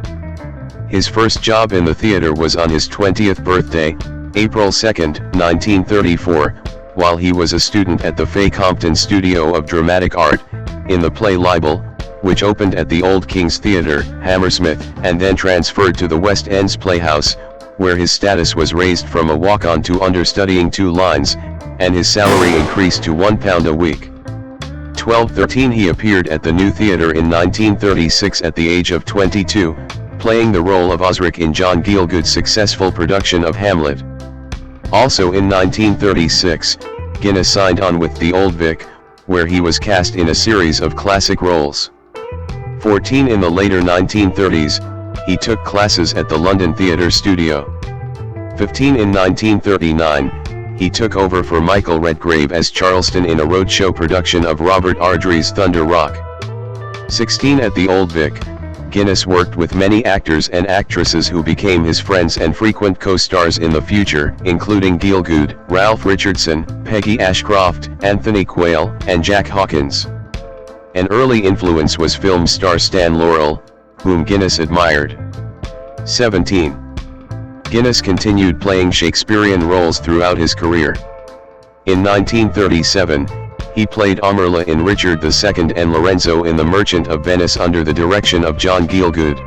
His first job in the theatre was on his 20th birthday, April 2, 1934, while he was a student at the Fay Compton Studio of Dramatic Art, in the play Libel, which opened at the Old King's Theatre, Hammersmith, and then transferred to the West End's Playhouse, where his status was raised from a walk-on to understudying 2 lines, and his salary increased to £1 a week. 12-13 He appeared at the New Theatre in 1936 at the age of 22, playing the role of Osric in John Gielgud's successful production of Hamlet. Also in 1936, Guinness signed on with the Old Vic, where he was cast in a series of classic roles. 14 In the later 1930s, he took classes at the London Theatre Studio. 15 In 1939, he took over for Michael Redgrave as Charleston in a roadshow production of Robert Ardrey's Thunder Rock. 16 At the Old Vic, Guinness worked with many actors and actresses who became his friends and frequent co-stars in the future, including Gielgud, Ralph Richardson, Peggy Ashcroft, Anthony Quayle, and Jack Hawkins. An early influence was film star Stan Laurel, whom Guinness admired. 17. Guinness continued playing Shakespearean roles throughout his career. In 1937, he played Amerla in Richard II and Lorenzo in The Merchant of Venice under the direction of John Gielgud.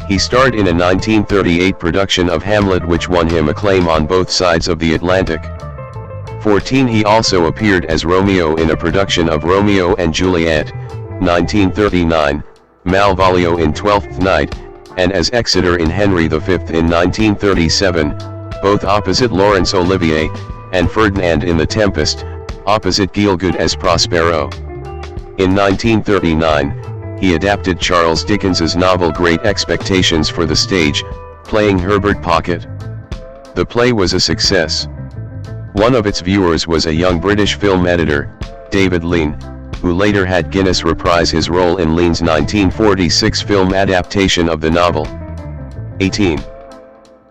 He starred in a 1938 production of Hamlet which won him acclaim on both sides of the Atlantic. 14. He also appeared as Romeo in a production of Romeo and Juliet, 1939, Malvolio in Twelfth Night, and as Exeter in Henry V in 1937, both opposite Laurence Olivier, and Ferdinand in The Tempest, opposite Gielgud as Prospero. In 1939, he adapted Charles Dickens's novel Great Expectations for the stage, playing Herbert Pocket. The play was a success. One of its viewers was a young British film editor, David Lean, who later had Guinness reprise his role in Lean's 1946 film adaptation of the novel. 18.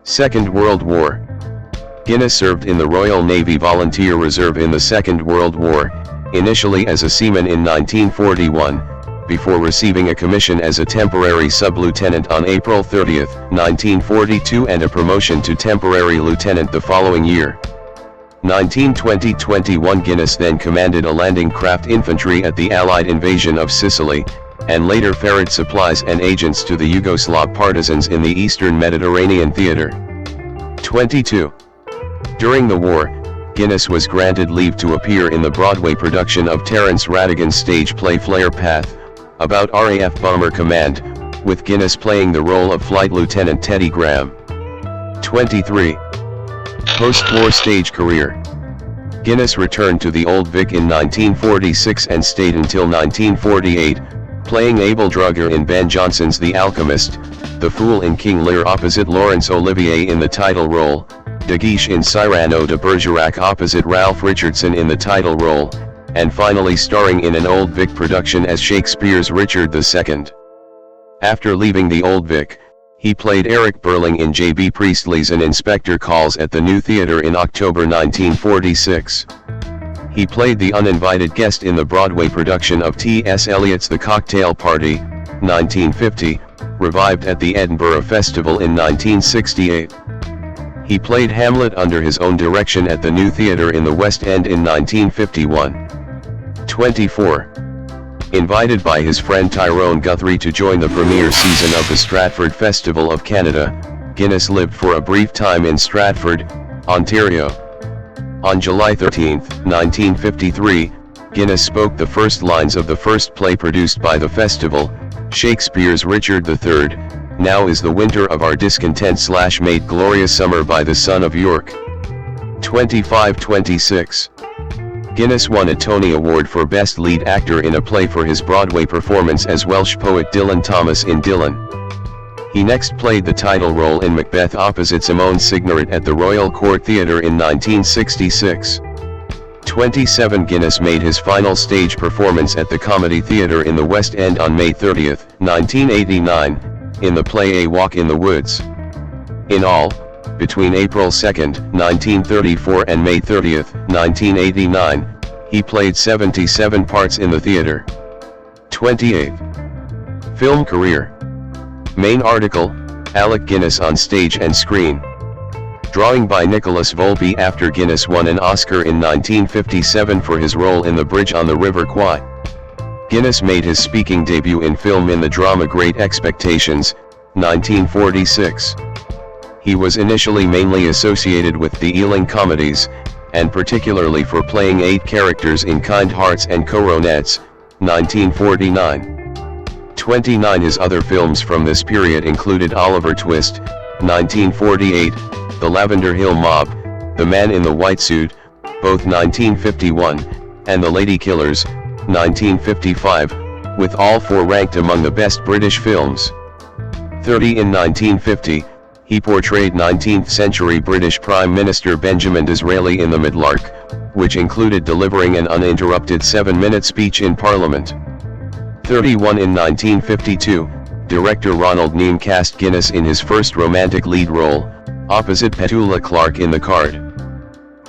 Second World War. Guinness served in the Royal Navy Volunteer Reserve in the Second World War, initially as a seaman in 1941, before receiving a commission as a temporary sub-lieutenant on April 30, 1942 and a promotion to temporary lieutenant the following year. 1920-21 Guinness then commanded a landing craft infantry at the Allied invasion of Sicily, and later ferried supplies and agents to the Yugoslav partisans in the Eastern Mediterranean theater. 22. During the war, Guinness was granted leave to appear in the Broadway production of Terence Rattigan's stage play Flare Path, about RAF Bomber Command, with Guinness playing the role of Flight Lieutenant Teddy Graham. 23. Post-war stage career. Guinness returned to the Old Vic in 1946 and stayed until 1948, playing Abel Drugger in Ben Jonson's The Alchemist, the Fool in King Lear opposite Laurence Olivier in the title role, De Guiche in Cyrano de Bergerac opposite Ralph Richardson in the title role, and finally starring in an Old Vic production as Shakespeare's Richard II. After leaving the Old Vic, he played Eric Burling in J.B. Priestley's An Inspector Calls at the New Theatre in October 1946. He played the uninvited guest in the Broadway production of T.S. Eliot's The Cocktail Party, 1950, revived at the Edinburgh Festival in 1968. He played Hamlet under his own direction at the New Theatre in the West End in 1951. 24. Invited by his friend Tyrone Guthrie to join the premiere season of the Stratford Festival of Canada, Guinness lived for a brief time in Stratford, Ontario. On July 13, 1953, Guinness spoke the first lines of the first play produced by the festival, Shakespeare's Richard III, "Now is the winter of our discontent / made glorious summer by the son of York." 25-26. Guinness won a Tony Award for Best Lead Actor in a Play for his Broadway performance as Welsh poet Dylan Thomas in Dylan. He next played the title role in Macbeth opposite Simone Signoret at the Royal Court Theatre in 1966. 27 Guinness made his final stage performance at the Comedy Theatre in the West End on May 30, 1989, in the play A Walk in the Woods. In all, between April 2, 1934 and May 30, 1989, he played 77 parts in the theater. 28. Film career. Main article, Alec Guinness on stage and screen. Drawing by Nicholas Volpe after Guinness won an Oscar in 1957 for his role in The Bridge on the River Kwai. Guinness made his speaking debut in film in the drama Great Expectations, 1946. He was initially mainly associated with the Ealing comedies, and particularly for playing 8 characters in Kind Hearts and Coronettes, 1949. 29 His other films from this period included Oliver Twist, 1948, The Lavender Hill Mob, The Man in the White Suit, both 1951, and The Lady Killers, 1955, with all 4 ranked among the best British films. 30 In 1950, he portrayed 19th-century British Prime Minister Benjamin Disraeli in The Midlark, which included delivering an uninterrupted 7-minute speech in Parliament. 31 In 1952, director Ronald Neame cast Guinness in his first romantic lead role, opposite Petula Clark in The Card.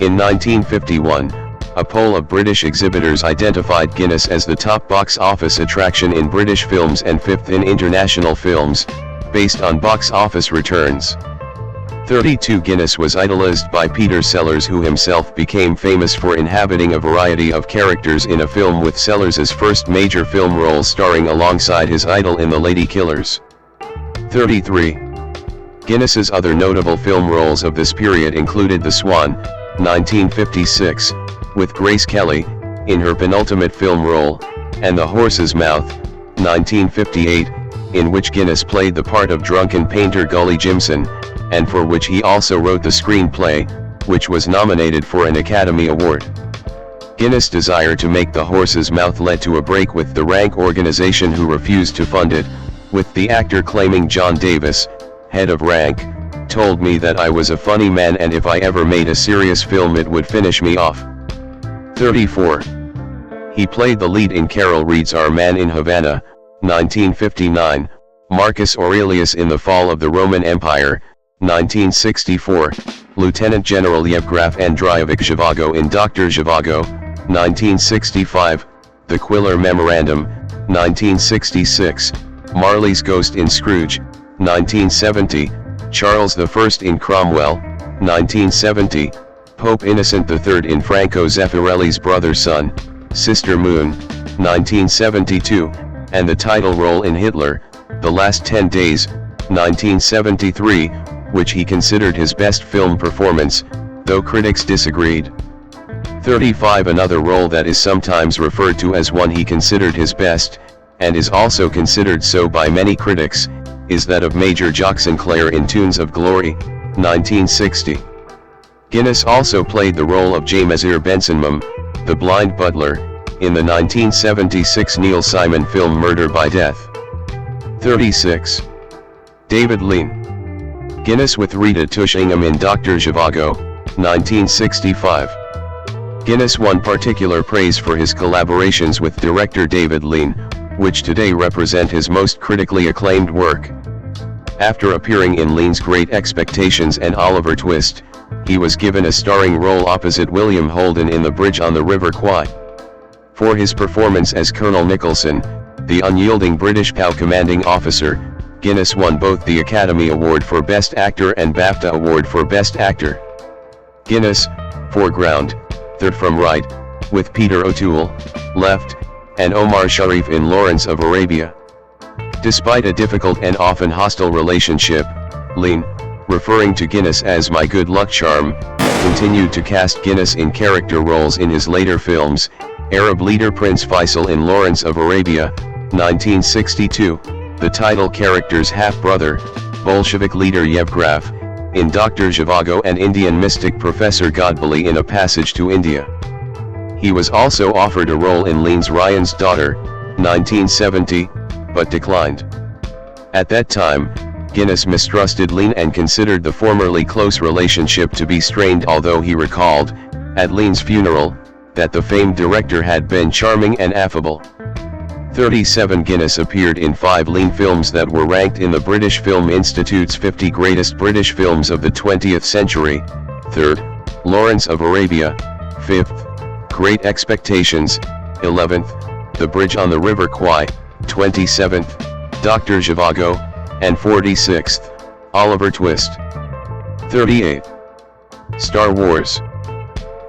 In 1951, a poll of British exhibitors identified Guinness as the top box office attraction in British films and 5th in international films, based on box office returns. 32 Guinness was idolized by Peter Sellers, who himself became famous for inhabiting a variety of characters in a film, with Sellers' first major film role starring alongside his idol in The Lady Killers. 33. Guinness's other notable film roles of this period included The Swan, 1956, with Grace Kelly, in her penultimate film role, and The Horse's Mouth, 1958, in which Guinness played the part of drunken painter Gully Jimson, and for which he also wrote the screenplay, which was nominated for an Academy Award. Guinness' desire to make The Horse's Mouth led to a break with the Rank organization, who refused to fund it, with the actor claiming John Davis, head of Rank, told me that I was a funny man and if I ever made a serious film it would finish me off. 34. He played the lead in Carol Reed's Our Man in Havana, 1959, Marcus Aurelius in The Fall of the Roman Empire, 1964, Lieutenant General Yevgraf Andreevich Zhivago in Dr. Zhivago, 1965, The Quiller Memorandum, 1966, Marley's Ghost in Scrooge, 1970, Charles I in Cromwell, 1970, Pope Innocent III in Franco Zeffirelli's Brother Sun, Sister Moon, 1972, and the title role in Hitler, The Last 10 Days, 1973, which he considered his best film performance, though critics disagreed. 35 Another role that is sometimes referred to as one he considered his best, and is also considered so by many critics, is that of Major Jock Sinclair in Tunes of Glory, 1960. Guinness also played the role of Jamesir Bensinmum, the blind butler, in the 1976 Neil Simon film Murder by Death. 36. David Lean. Guinness with Rita Tushingham in Dr. Zhivago, 1965. Guinness won particular praise for his collaborations with director David Lean, which today represent his most critically acclaimed work. After appearing in Lean's Great Expectations and Oliver Twist, he was given a starring role opposite William Holden in The Bridge on the River Kwai. For his performance as Colonel Nicholson, the unyielding British POW commanding officer, Guinness won both the Academy Award for Best Actor and BAFTA Award for Best Actor. Guinness, foreground, third from right, with Peter O'Toole, left, and Omar Sharif in Lawrence of Arabia. Despite a difficult and often hostile relationship, Lean, referring to Guinness as my good luck charm, continued to cast Guinness in character roles in his later films, Arab leader Prince Faisal in Lawrence of Arabia, 1962, the title character's half-brother, Bolshevik leader Yevgraf, in Dr. Zhivago and Indian mystic Professor Godbole in A Passage to India. He was also offered a role in Lean's Ryan's Daughter, 1970, but declined. At that time, Guinness mistrusted Lean and considered the formerly close relationship to be strained, although he recalled, at Lean's funeral, that the famed director had been charming and affable. 37 Guinness appeared in 5 Lean films that were ranked in the British Film Institute's 50 Greatest British Films of the 20th Century, 3rd, Lawrence of Arabia, 5th, Great Expectations, 11th, The Bridge on the River Kwai, 27th, Dr. Zhivago, and 46th, Oliver Twist. 38. Star Wars.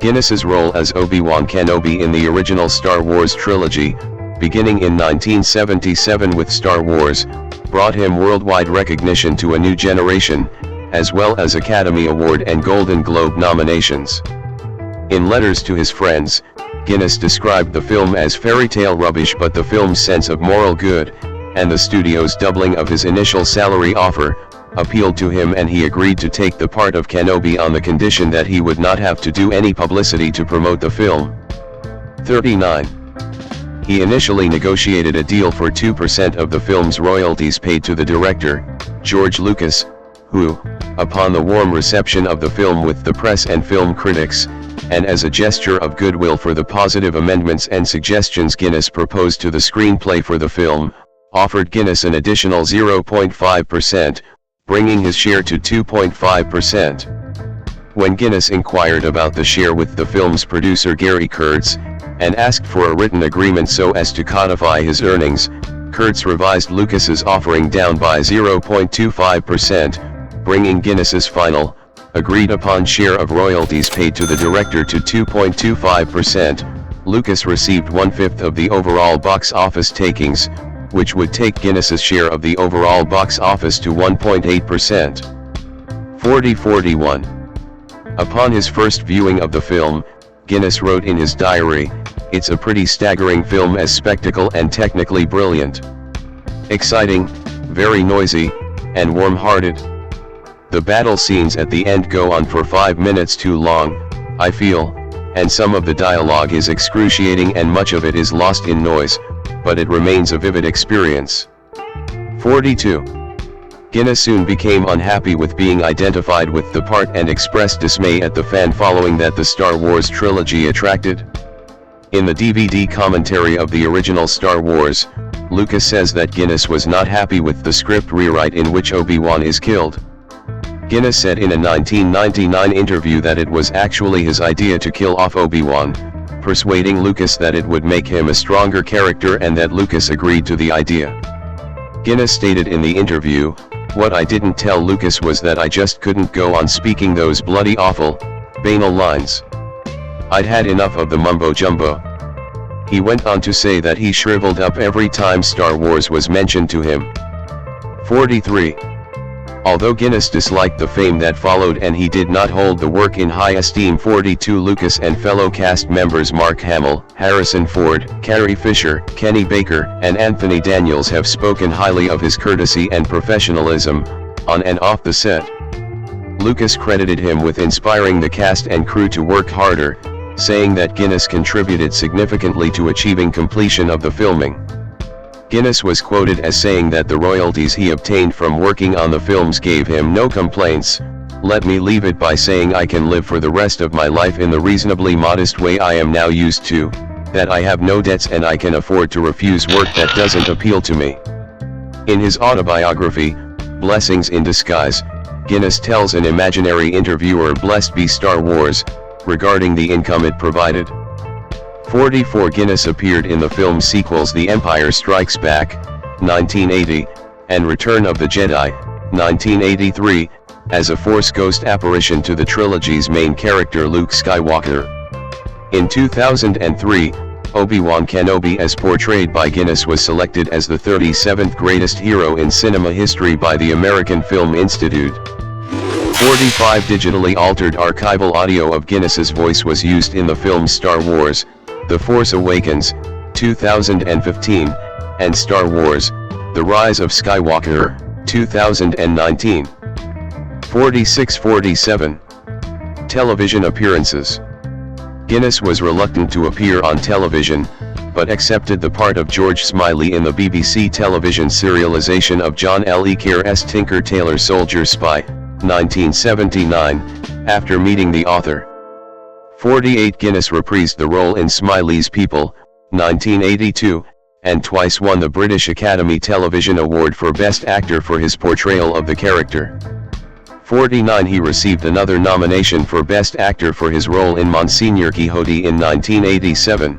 Guinness's role as Obi-Wan Kenobi in the original Star Wars trilogy, beginning in 1977 with Star Wars, brought him worldwide recognition to a new generation, as well as Academy Award and Golden Globe nominations. In letters to his friends, Guinness described the film as fairy tale rubbish, but the film's sense of moral good, and the studio's doubling of his initial salary offer, appealed to him, and he agreed to take the part of Kenobi on the condition that he would not have to do any publicity to promote the film. 39. He initially negotiated a deal for 2% of the film's royalties paid to the director, George Lucas, who, upon the warm reception of the film with the press and film critics, and as a gesture of goodwill for the positive amendments and suggestions Guinness proposed to the screenplay for the film, offered Guinness an additional 0.5%, bringing his share to 2.5%. When Guinness inquired about the share with the film's producer Gary Kurtz, and asked for a written agreement so as to codify his earnings, Kurtz revised Lucas's offering down by 0.25%, bringing Guinness's final, agreed-upon share of royalties paid to the director to 2.25%. Lucas received 1/5 of the overall box office takings, which would take Guinness's share of the overall box office to 1.8%. 40-41. Upon his first viewing of the film, Guinness wrote in his diary, "It's a pretty staggering film, as spectacle and technically brilliant. Exciting, very noisy, and warm-hearted. The battle scenes at the end go on for 5 minutes too long, I feel, and some of the dialogue is excruciating and much of it is lost in noise, but it remains a vivid experience." 42. Guinness soon became unhappy with being identified with the part and expressed dismay at the fan following that the Star Wars trilogy attracted. In the DVD commentary of the original Star Wars, Lucas says that Guinness was not happy with the script rewrite in which Obi-Wan is killed. Guinness said in a 1999 interview that it was actually his idea to kill off Obi-Wan, persuading Lucas that it would make him a stronger character and that Lucas agreed to the idea. Guinness stated in the interview, "What I didn't tell Lucas was that I just couldn't go on speaking those bloody awful, banal lines. "I'd had enough of the mumbo-jumbo." He went on to say that he shriveled up every time Star Wars was mentioned to him. 43. Although Guinness disliked the fame that followed and he did not hold the work in high esteem, 42 Lucas and fellow cast members Mark Hamill, Harrison Ford, Carrie Fisher, Kenny Baker, and Anthony Daniels have spoken highly of his courtesy and professionalism, on and off the set. Lucas credited him with inspiring the cast and crew to work harder, saying that Guinness contributed significantly to achieving completion of the filming. Guinness was quoted as saying that the royalties he obtained from working on the films gave him no complaints. "Let me leave it by saying I can live for the rest of my life in the reasonably modest way I am now used to, that I have no debts and I can afford to refuse work that doesn't appeal to me." In his autobiography, Blessings in Disguise, Guinness tells an imaginary interviewer, "Blessed be Star Wars," regarding the income it provided. 44 Guinness appeared in the film sequels The Empire Strikes Back, 1980, and Return of the Jedi, 1983, as a Force ghost apparition to the trilogy's main character Luke Skywalker. In 2003, Obi-Wan Kenobi, as portrayed by Guinness, was selected as the 37th greatest hero in cinema history by the American Film Institute. 45 Digitally altered archival audio of Guinness's voice was used in the films Star Wars, The Force Awakens, 2015, and Star Wars, The Rise of Skywalker, 2019. 46-47. Television appearances. Guinness was reluctant to appear on television, but accepted the part of George Smiley in the BBC television serialization of John Le Carre's Tinker Tailor Soldier Spy, 1979, after meeting the author. 48 Guinness reprised the role in Smiley's People, 1982, and twice won the British Academy Television Award for Best Actor for his portrayal of the character. 49 He received another nomination for Best Actor for his role in Monsignor Quixote in 1987.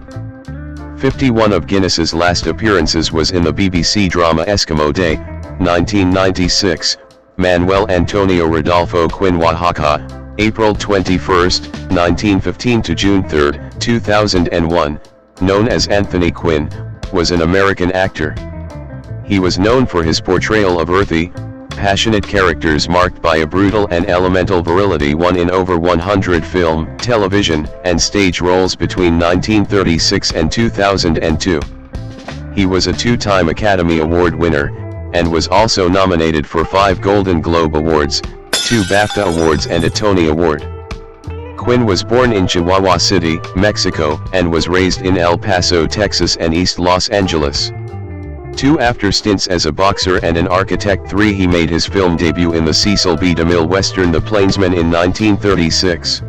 51 Of Guinness's last appearances was in the BBC drama Eskimo Day, 1996, Manuel Antonio Rodolfo Quinn Oaxaca, April 21, 1915 to June 3, 2001, known as Anthony Quinn, was an American actor. He was known for his portrayal of earthy, passionate characters marked by a brutal and elemental virility, won in over 100 film, television, and stage roles between 1936 and 2002. He was a two-time Academy Award winner, and was also nominated for 5 Golden Globe Awards, 2 BAFTA Awards and a Tony Award. Quinn was born in Chihuahua City, Mexico, and was raised in El Paso, Texas and East Los Angeles. 2 After stints as a boxer and an architect. 3 He made his film debut in the Cecil B. DeMille western The Plainsman in 1936.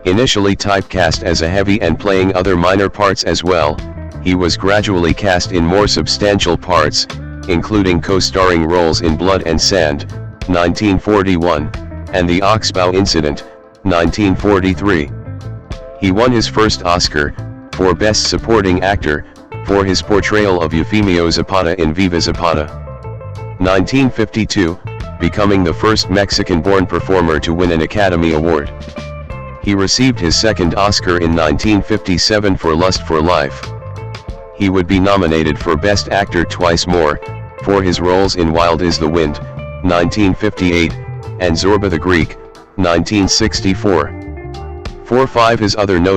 Initially typecast as a heavy and playing other minor parts as well, he was gradually cast in more substantial parts, including co-starring roles in Blood and Sand, 1941, and The Oxbow Incident, 1943. He won his first Oscar, for Best Supporting Actor, for his portrayal of Eufemio Zapata in Viva Zapata. 1952, becoming the first Mexican-born performer to win an Academy Award. He received his second Oscar in 1957 for Lust for Life. He would be nominated for Best Actor twice more, for his roles in Wild is the Wind, 1958, and Zorba the Greek, 1964. 4-5 His other notable